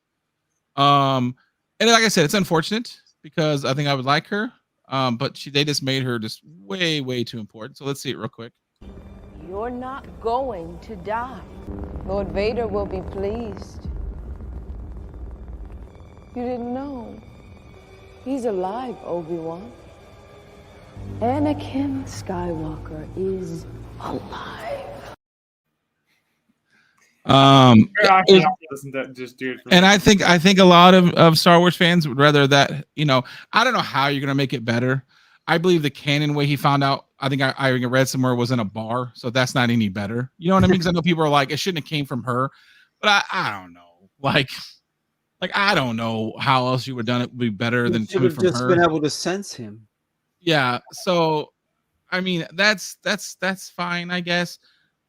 And like I said, it's unfortunate because I think I would like her, but they just made her just way too important. So let's see it real quick. You're not going to die. Lord Vader will be pleased. You didn't know. He's alive, Obi-Wan. Anakin Skywalker is alive. And I think a lot of Star Wars fans would rather that, I don't know how you're gonna make it better. I believe the canon way he found out, I think I read somewhere, was in a bar, so that's not any better. You know what I mean? Because I know people are like, it shouldn't have came from her, but I don't know. Like I don't know how else you would have done it would be better than coming from just her. been able to sense him. Yeah. So, I mean, that's fine, I guess.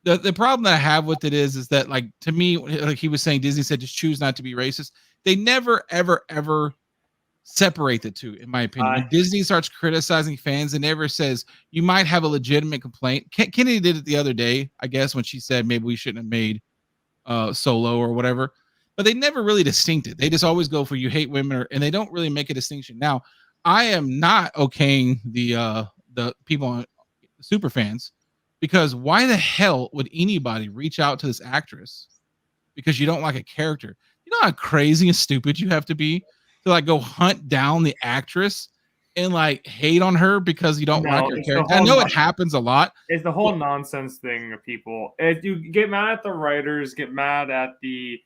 The problem that I have with it is that, like, to me, like he was saying, Disney said just choose not to be racist. They never ever separate the two, in my opinion. When Disney starts criticizing fans, it never says you might have a legitimate complaint. Kennedy did it the other day, I guess, when she said maybe we shouldn't have made Solo or whatever, but they never really distinct it. They just always go for you hate women, and they don't really make a distinction. Now, I am not okaying the people on super fans, because why the hell would anybody reach out to this actress because you don't like a character? You know how crazy and stupid you have to be to, like, go hunt down the actress and, like, hate on her because you don't like her character. I know it happens a lot. It's the whole nonsense thing of people. If you get mad at the writers, get mad at the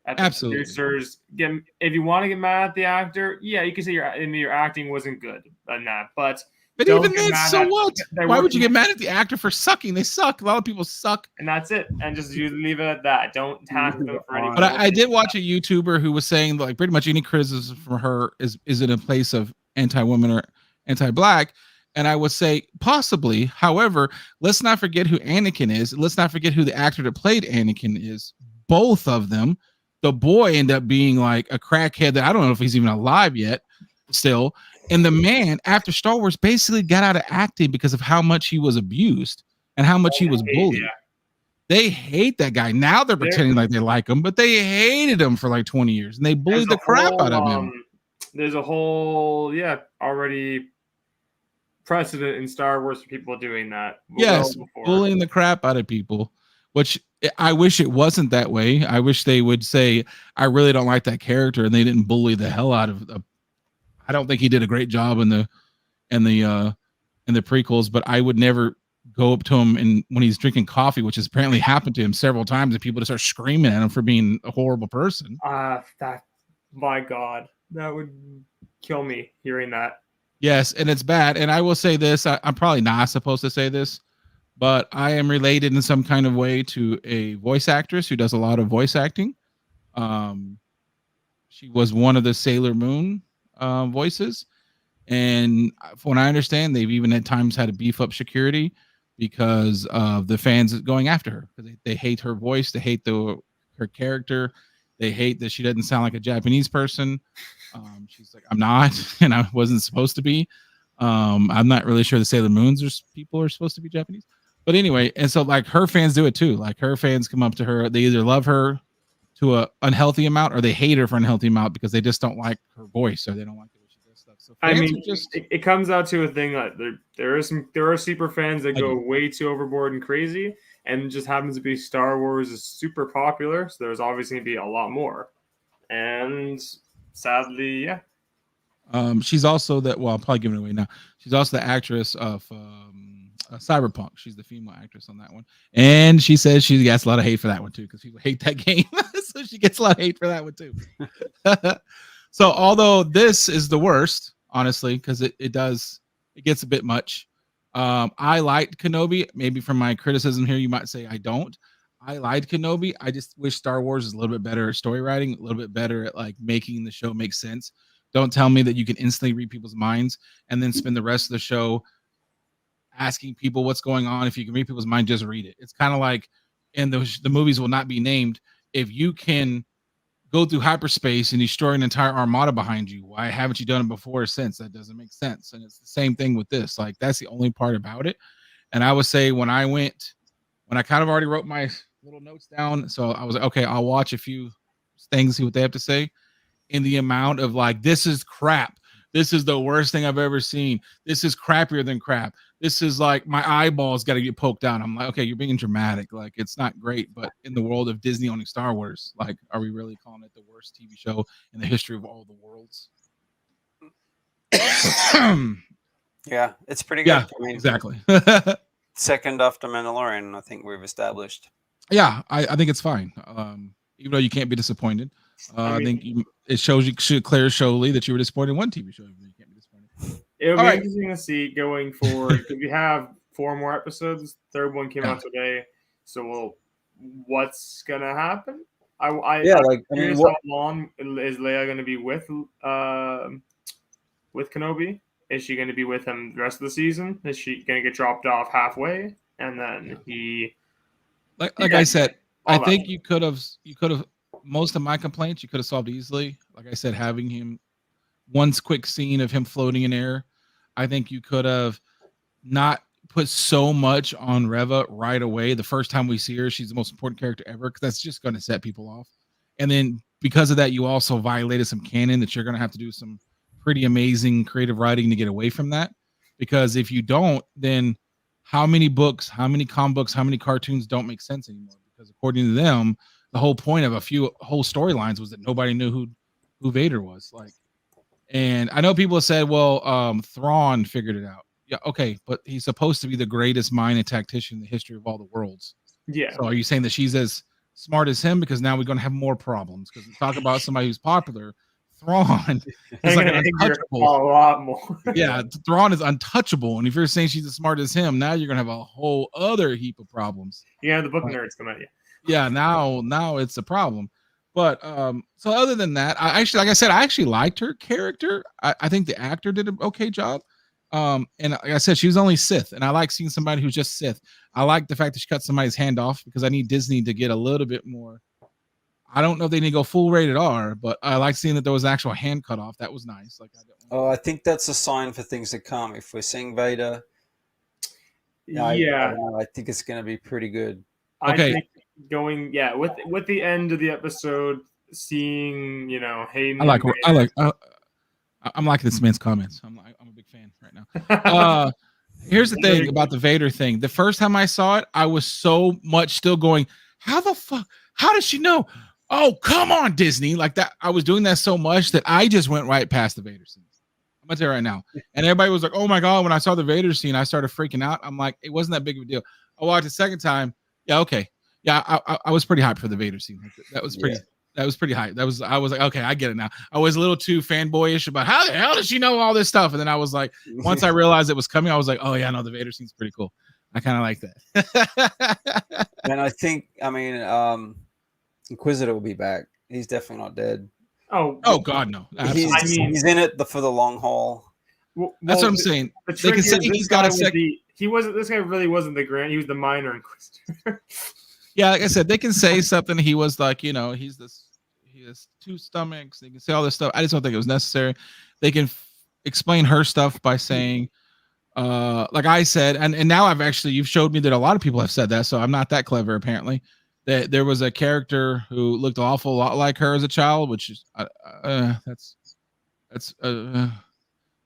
producers, if you want to get mad at the actor, yeah, you can say your acting wasn't good on that, but even then, so what? Why would you get mad at the actor for sucking? They suck. A lot of people suck, and that's it. And just you leave it at that. Don't attack them for anything. But I did watch a YouTuber who was saying, like, pretty much any criticism from her is in a place of anti-woman or anti-black. And I would say possibly. However, let's not forget who Anakin is. Let's not forget who the actor that played Anakin is. Both of them. The boy ended up being like a crackhead that I don't know if he's even alive yet still. And the man, after Star Wars, basically got out of acting because of how much he was abused and how much he was bullied. Yeah. They hate that guy. Now they're pretending like they like him, but they hated him for like 20 years, and they bullied the crap out of him. There's a whole, already precedent in Star Wars for people doing that. Yes, well before. bullying the crap out of people, which I wish it wasn't that way. I wish they would say, I really don't like that character, and they didn't bully the hell out of I don't think he did a great job in the prequels, but I would never go up to him and when he's drinking coffee, which has apparently happened to him several times, and people just start screaming at him for being a horrible person. That, my God, that would kill me hearing that. Yes, and it's bad. And I will say this, I'm probably not supposed to say this, but I am related in some kind of way to a voice actress who does a lot of voice acting. She was one of the Sailor Moon voices. And from what I understand, they've even at times had to beef up security because of the fans going after her. Because they hate her voice, they hate her character, they hate that she doesn't sound like a Japanese person. She's like, I'm not, and I wasn't supposed to be. I'm not really sure the Sailor Moons people are supposed to be Japanese. But anyway, and so like her fans do it too. Like her fans come up to her, they either love her to a unhealthy amount or they hate her for an unhealthy amount because they just don't like her voice or they don't like the way she does stuff. So I mean, it comes out to a thing that there are super fans that go way too overboard and crazy, and it just happens to be Star Wars is super popular, so there's obviously going to be a lot more. And sadly, yeah. She's also I'll probably give it away now. She's also the actress of Cyberpunk. She's the female actress on that one. And she says she gets a lot of hate for that one too, because people hate that game. So she gets a lot of hate for that one too. So although this is the worst, honestly, because it gets a bit much. I liked Kenobi. Maybe from my criticism here, you might say I don't. I liked Kenobi. I just wish Star Wars is a little bit better at story writing, a little bit better at like making the show make sense. Don't tell me that you can instantly read people's minds and then spend the rest of the show asking people what's going on. If you can read people's mind, just read it. It's kind of like, and the movies will not be named. If you can go through hyperspace and destroy an entire armada behind you, why haven't you done it before or since? That doesn't make sense. And it's the same thing with this. Like that's the only part about it. And I would say when I kind of already wrote my little notes down, so I was like, okay, I'll watch a few things, see what they have to say. In the amount of like, this is crap. This is the worst thing I've ever seen. This is crappier than crap. This is like my eyeballs got to get poked out. I'm like, okay, you're being dramatic. Like it's not great, but in the world of Disney owning Star Wars, like, are we really calling it the worst TV show in the history of all the worlds? Yeah, it's pretty good. Yeah, I mean, exactly. Second after Mandalorian, I think we've established. Yeah, I think it's fine. Even though you can't be disappointed. I think it shows you should clear showly that you were disappointed in one TV show. You can't be disappointed. It'll be interesting to see going forward because we have 4 more episodes. Third one came out today, so what's gonna happen? I'm curious how long is Leia going to be with Kenobi? Is she going to be with him the rest of the season? Is she going to get dropped off halfway and then he? Like I said, I think you could have. Most of my complaints you could have solved easily. Like I said, having him one quick scene of him floating in air. I think you could have not put so much on Reva right away. The first time we see her, she's the most important character ever, because that's just going to set people off. And then because of that, you also violated some canon that you're going to have to do some pretty amazing creative writing to get away from that. Because if you don't, then how many books, how many comic books, how many cartoons don't make sense anymore? Because according to them, the whole point of a few whole storylines was that nobody knew who Vader was. Like, and I know people have said, well, Thrawn figured it out. Yeah, okay, but he's supposed to be the greatest mind and tactician in the history of all the worlds. Yeah. So are you saying that she's as smart as him? Because now we're going to have more problems. Because we talk about somebody who's popular. Thrawn is like untouchable. A lot more. Yeah, Thrawn is untouchable. And if you're saying she's as smart as him, now you're going to have a whole other heap of problems. Yeah, the book nerds come at you. Yeah, now it's a problem. But so other than that, I actually liked her character. I think the actor did an okay job. And like I said, she was only Sith, and I like seeing somebody who's just Sith. I like the fact that she cut somebody's hand off, because I need Disney to get a little bit more. I don't know if they need to go full rated R, but I like seeing that there was an actual hand cut off. That was nice. Like, I think that's a sign for things to come. If we're seeing Vader, I think it's going to be pretty good. Okay. I think going with the end of the episode, seeing Hayden. I'm liking this man's comments. I'm a big fan right now. Here's the thing about the Vader thing. The first time I saw it, I was so much still going, how the fuck? How does she know? Oh, come on, Disney. Like that. I was doing that so much that I just went right past the Vader scene. I'm gonna tell you right now. And everybody was like, oh my God, when I saw the Vader scene, I started freaking out. I'm like, it wasn't that big of a deal. I watched the second time. Yeah, okay. Yeah, I was pretty hyped for the Vader scene. That was pretty. Yeah. That was pretty hype. I was like, okay, I get it now. I was a little too fanboyish about how the hell does she know all this stuff? And then I was like, once I realized it was coming, I was like, oh yeah, no, the Vader scene's pretty cool. I kind of like that. And I think, I mean, Inquisitor will be back. He's definitely not dead. Oh God, no. He's in it for the long haul. Well, that's what I'm saying. They can say he's got a second. He wasn't. This guy really wasn't the Grand. He was the minor Inquisitor. Yeah, like I said, they can say something. He was like, he has 2 stomachs. They can say all this stuff. I just don't think it was necessary. They can explain her stuff by saying, like I said, and now you've showed me that a lot of people have said that, so I'm not that clever apparently. That there was a character who looked an awful lot like her as a child, which is there's a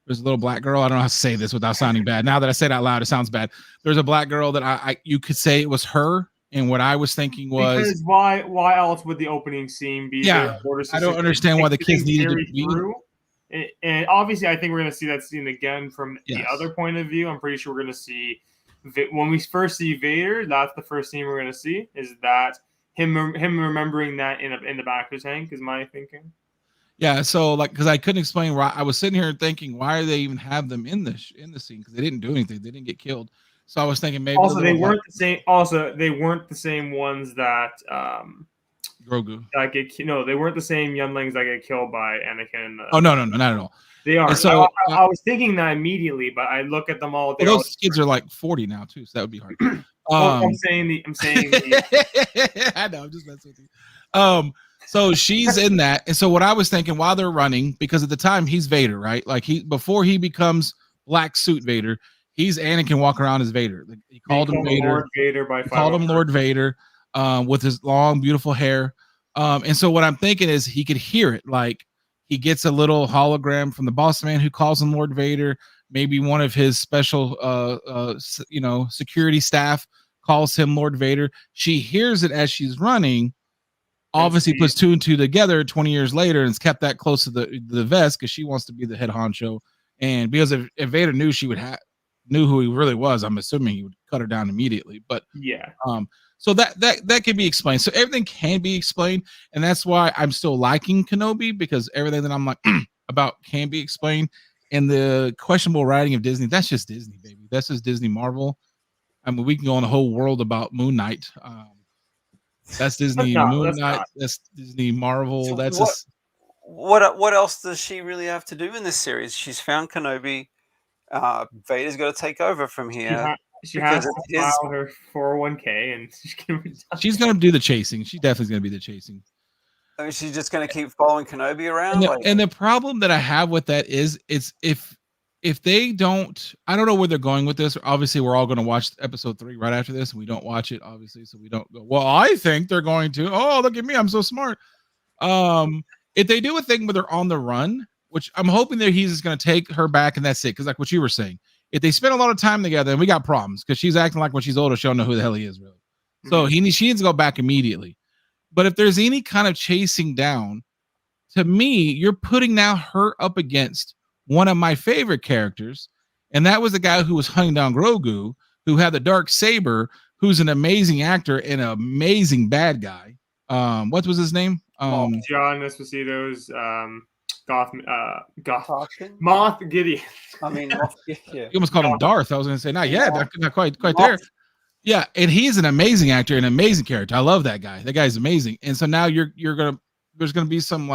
little black girl. I don't know how to say this without sounding bad. Now that I say it out loud, it sounds bad. There's a black girl that you could say it was her. And what I was thinking was, because why else would the opening scene be? Yeah, I don't understand why the kids needed to be through. And obviously, I think we're going to see that scene again from the other point of view. I'm pretty sure we're going to see when we first see Vader. That's the first scene we're going to see. Is that him remembering that in the back of his hand? Is my thinking. Yeah, so because I couldn't explain why, I was sitting here thinking, why do they even have them in the scene? Because they didn't do anything. They didn't get killed. So I was thinking maybe they weren't the same. Also, they weren't the same ones that Grogu. They weren't the same younglings that get killed by Anakin. Oh no, not at all. They are. So I was thinking that immediately, but I look at them all. Those kids are like 40 now too, so that would be hard. I'm saying. I know. I'm just messing with you. So she's in that, and so what I was thinking while they're running, because at the time he's Vader, right? Like before he becomes Black Suit Vader. He's Anakin walking around as Vader. He called him Vader. Lord Vader by called him Lord Vader with his long, beautiful hair. And so what I'm thinking is he could hear it. Like he gets a little hologram from the boss man who calls him Lord Vader. Maybe one of his special, security staff calls him Lord Vader. She hears it as she's running. Obviously puts 2 and 2 together 20 years later and has kept that close to the vest because she wants to be the head honcho. And because if Vader knew knew who he really was, I'm assuming he would cut her down immediately. But so that can be explained. So everything can be explained, and that's why I'm still liking Kenobi, because everything that I'm like about can be explained. And the questionable writing of Disney, that's just Disney, baby. That's just Disney Marvel. I mean, we can go on a whole world about Moon Knight. That's Disney Moon Knight. That's Disney Marvel. So that's what else does she really have to do in this series? She's found Kenobi. Vader's got to take over from here. She has to file her 401k, and she's going to do the chasing. She definitely is going to be the chasing. I mean, she's just going to keep following Kenobi around. And the problem that I have with that is, it's if they don't, I don't know where they're going with this. Obviously, we're all going to watch episode 3 right after this, and we don't watch it, obviously, so we don't go, well, I think they're going to. Oh, look at me, I'm so smart. If they do a thing where they're on the run, which I'm hoping that he's just going to take her back and that's it. Because like what you were saying, if they spend a lot of time together, and we got problems because she's acting like when she's older, she don't know who the hell he is really. So she needs to go back immediately. But if there's any kind of chasing down, to me, you're putting now her up against one of my favorite characters. And that was the guy who was hunting down Grogu, who had the dark saber, who's an amazing actor and an amazing bad guy. What was his name? John Esposito's Moth Gideon. I mean, you almost called him Darth. I was going to say, not quite there. Yeah, and he's an amazing actor and an amazing character. I love that guy. That guy's amazing. And so now there's gonna be some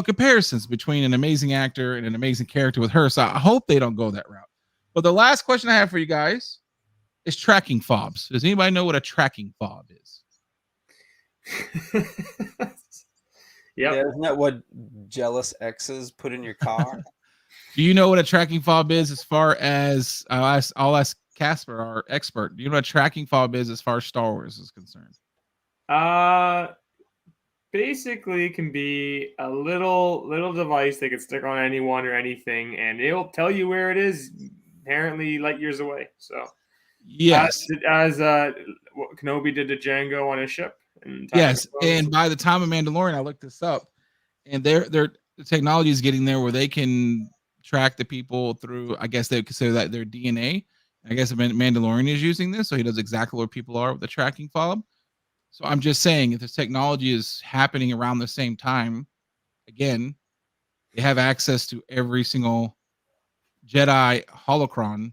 comparisons between an amazing actor and an amazing character with her. So I hope they don't go that route. But the last question I have for you guys is tracking fobs. Does anybody know what a tracking fob is? Yeah, isn't that what jealous exes put in your car? Do you know what a tracking fob is? As far as I'll ask Casper, our expert. Do you know what a tracking fob is as far as Star Wars is concerned? basically can be a little device they could stick on anyone or anything, and it'll tell you where it is. Apparently, light years away. So Yes. as what Kenobi did to Django on his ship. Yes, and by the time of Mandalorian, I looked this up, and the technology is getting there where they can track the people through. I guess they consider that their DNA. I guess Mandalorian is using this, so he knows exactly where people are with the tracking fob. So I'm just saying, if this technology is happening around the same time, again, they have access to every single Jedi holocron.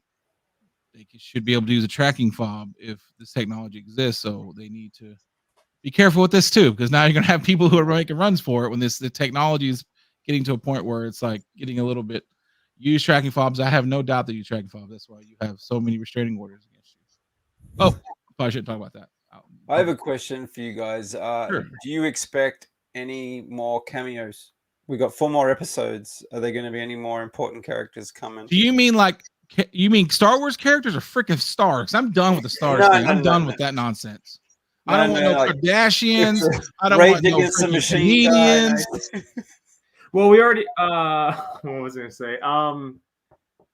They should be able to use a tracking fob if this technology exists. So they need to be careful with this too, because now you're going to have people who are making runs for it when the technology is getting to a point where it's like getting a little bit. Use tracking fobs. I have no doubt that you tracking fobs. That's why you have so many restraining orders against you. Oh, probably shouldn't talk about that. I have a question for you guys. Sure. Do you expect any more cameos? We got 4 more episodes. Are there going to be any more important characters coming? Do you mean Star Wars characters or freaking stars? I'm done with the stars thing. I'm done with that nonsense. I don't want no Kardashians. I don't want no freaking comedians. Well, we already what was I gonna say?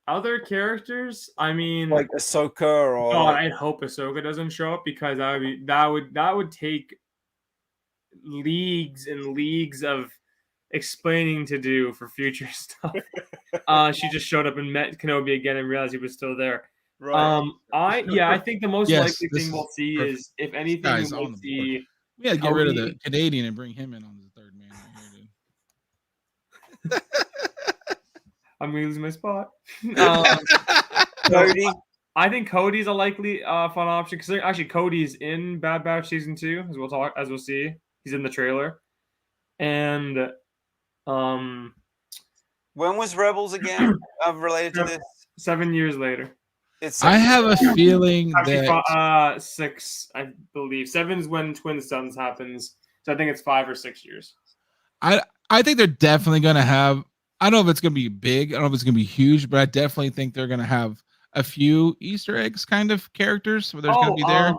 Other characters, I mean, like Ahsoka or God, I hope Ahsoka doesn't show up because that would take leagues and leagues of explaining to do for future stuff. She just showed up and met Kenobi again and realized he was still there. Right. I think the most likely thing we'll see perfect. is, if anything, we'll see. We got to get rid of the Canadian and bring him in on the third man right here, dude. I'm gonna lose my spot. Cody. I think Cody's a likely fun option because actually Cody's in Bad Batch season 2, as we'll see. He's in the trailer, and when was Rebels again related to this? 7 years later. I have a feeling that 6, I believe. 7's when Twin Suns happens, so I think it's 5 or 6 years. I think they're definitely going to have. I don't know if it's going to be big. I don't know if it's going to be huge, but I definitely think they're going to have a few Easter eggs kind of characters where there's going to be there.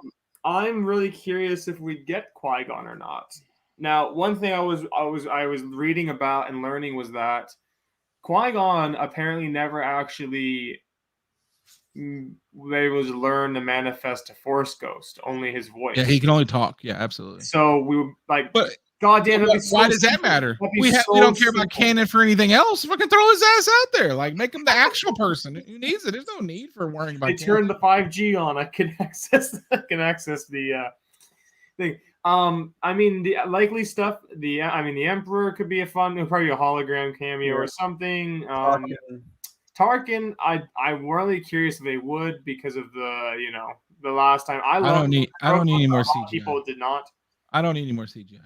I'm really curious if we get Qui-Gon or not. Now, one thing I was reading about and learning was that Qui-Gon apparently never actually able to learn to manifest a Force ghost, only his voice. Yeah, he can only talk. Yeah, absolutely. So we would like, but God damn it! Why does that matter? We don't care about canon for anything else. Fucking throw his ass out there. Like, make him the actual person who needs it. There's no need for worrying about. They turned the 5G on. I can access the thing. I mean, the likely stuff. The Emperor could be probably a hologram cameo or something. Tarkin, I'm really curious if they would, because of the last time. I don't need any more CGI. People did not. I don't need any more CGI.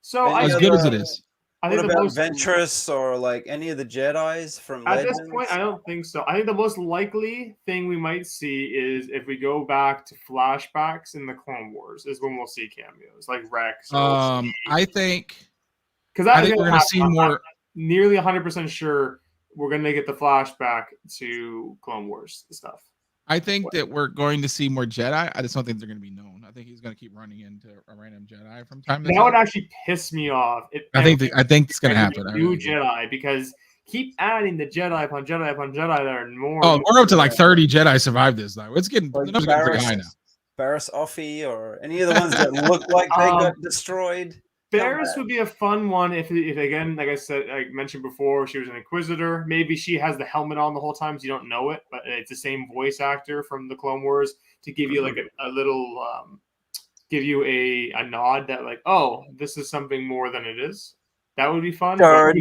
So as good as it is. What about Ventress or like any of the Jedis from Legends? At this point, I don't think so. I think the most likely thing we might see is if we go back to flashbacks in the Clone Wars is when we'll see cameos like Rex. I think we're going to see more. I'm nearly 100% sure we're going to get the flashback to Clone Wars stuff. I think that we're going to see more Jedi. I just don't think they're going to be known. I think he's going to keep running into a random Jedi from time to time. That would actually piss me off. I think it's going to happen. New Jedi, because keep adding the Jedi upon Jedi upon Jedi that are more. Oh, we're up to like 30 Jedi survived this though. It's getting like Barriss Offee or any of the ones that look like they got destroyed. Barriss would be a fun one if again, like I said, I mentioned before, she was an Inquisitor. Maybe she has the helmet on the whole time, so you don't know it, but it's the same voice actor from the Clone Wars to give you like a little, give you a nod that like, oh, this is something more than it is. That would be fun. But,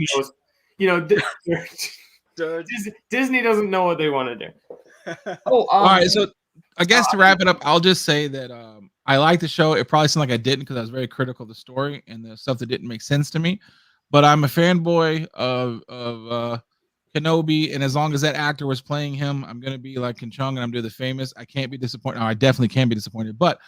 Disney doesn't know what they want to do. All right, so I guess to wrap it up, I'll just say that I like the show. It probably seemed like I didn't because I was very critical of the story and the stuff that didn't make sense to me. But I'm a fanboy of Kenobi, and as long as that actor was playing him, I'm gonna be like Kinchung and I'm doing the famous. I can't be disappointed. No, I definitely can be disappointed. But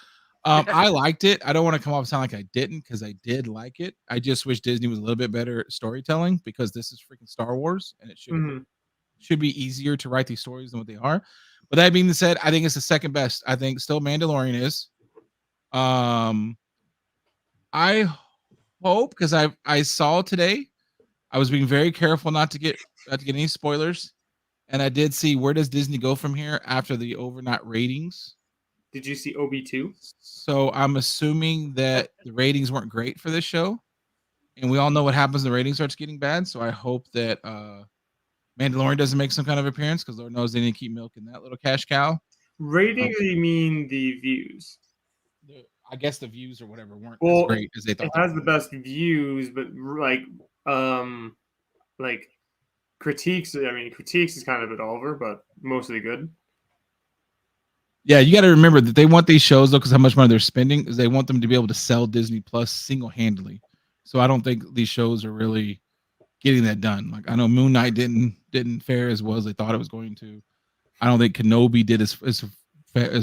I liked it. I don't want to come off and sound like I didn't, because I did like it. I just wish Disney was a little bit better at storytelling, because this is freaking Star Wars, and it should be easier to write these stories than what they are. But that being said, I think it's the second best. I think still Mandalorian is. I hope, because I saw today, I was being very careful not to get any spoilers, and I did see where does Disney go from here after the overnight ratings. Did you see Obi-2? So I'm assuming that the ratings weren't great for this show, and we all know what happens when the ratings starts getting bad. So I hope that Mandalorian doesn't make some kind of appearance, because Lord knows they need to keep milking that little cash cow. Rating, or you mean the views? I guess the views or whatever weren't Well, as great as they thought. It has the best views, but like critiques. I mean, critiques is kind of a bit over, but mostly good. Yeah, you got to remember that they want these shows, though, because how much money they're spending is they want them to be able to sell Disney Plus single-handedly. So I don't think these shows are really getting that done. Like, I know Moon Knight didn't fare as well as they thought it was going to. I don't think Kenobi did as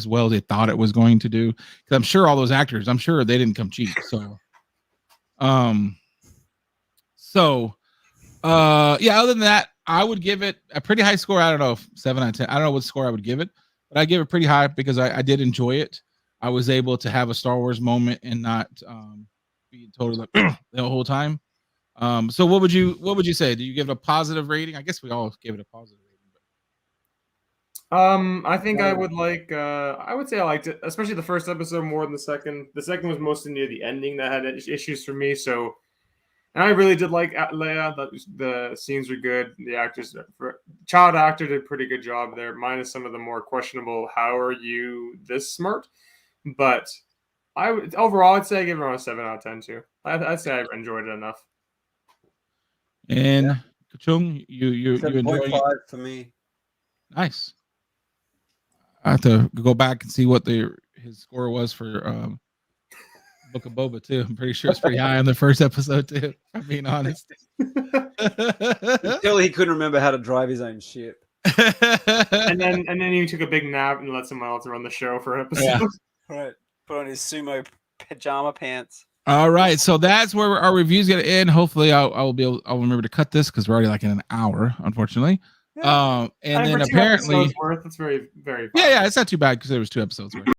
well as they thought it was going to do. Because I'm sure all those actors, I'm sure they didn't come cheap. So, yeah. Other than that, I would give it a pretty high score. I don't know, 7 out of 10. I don't know what score I would give it, but I give it pretty high because I did enjoy it. I was able to have a Star Wars moment and not be totally like the whole time. So what would you say? Do you give it a positive rating? I guess we all give it a positive rating. I think I would I would say I liked it, especially the first episode more than the second. The second was mostly near the ending that had issues for me. So, and I really did like Leia. The scenes were good. The actors, child actor, did a pretty good job there, minus some of the more questionable. How are you this smart? But overall, I'd say I give it around a 7 out of 10 too. I'd say I enjoyed it enough. And Kachung, you enjoyed it? For me. Nice. I have to go back and see what his score was for Book of Boba too. I'm pretty sure it's pretty high on the first episode too. I'm being honest. Until he couldn't remember how to drive his own ship. and then he took a big nap and let someone else run the show for an episode. Yeah. Right. Put on his sumo pajama pants. All right, so that's where our review's gonna end. Hopefully, I'll remember to cut this because we're already like in an hour, unfortunately. Yeah. And then apparently, worth, it's very, very. Yeah, it's not too bad because there was 2 episodes worth.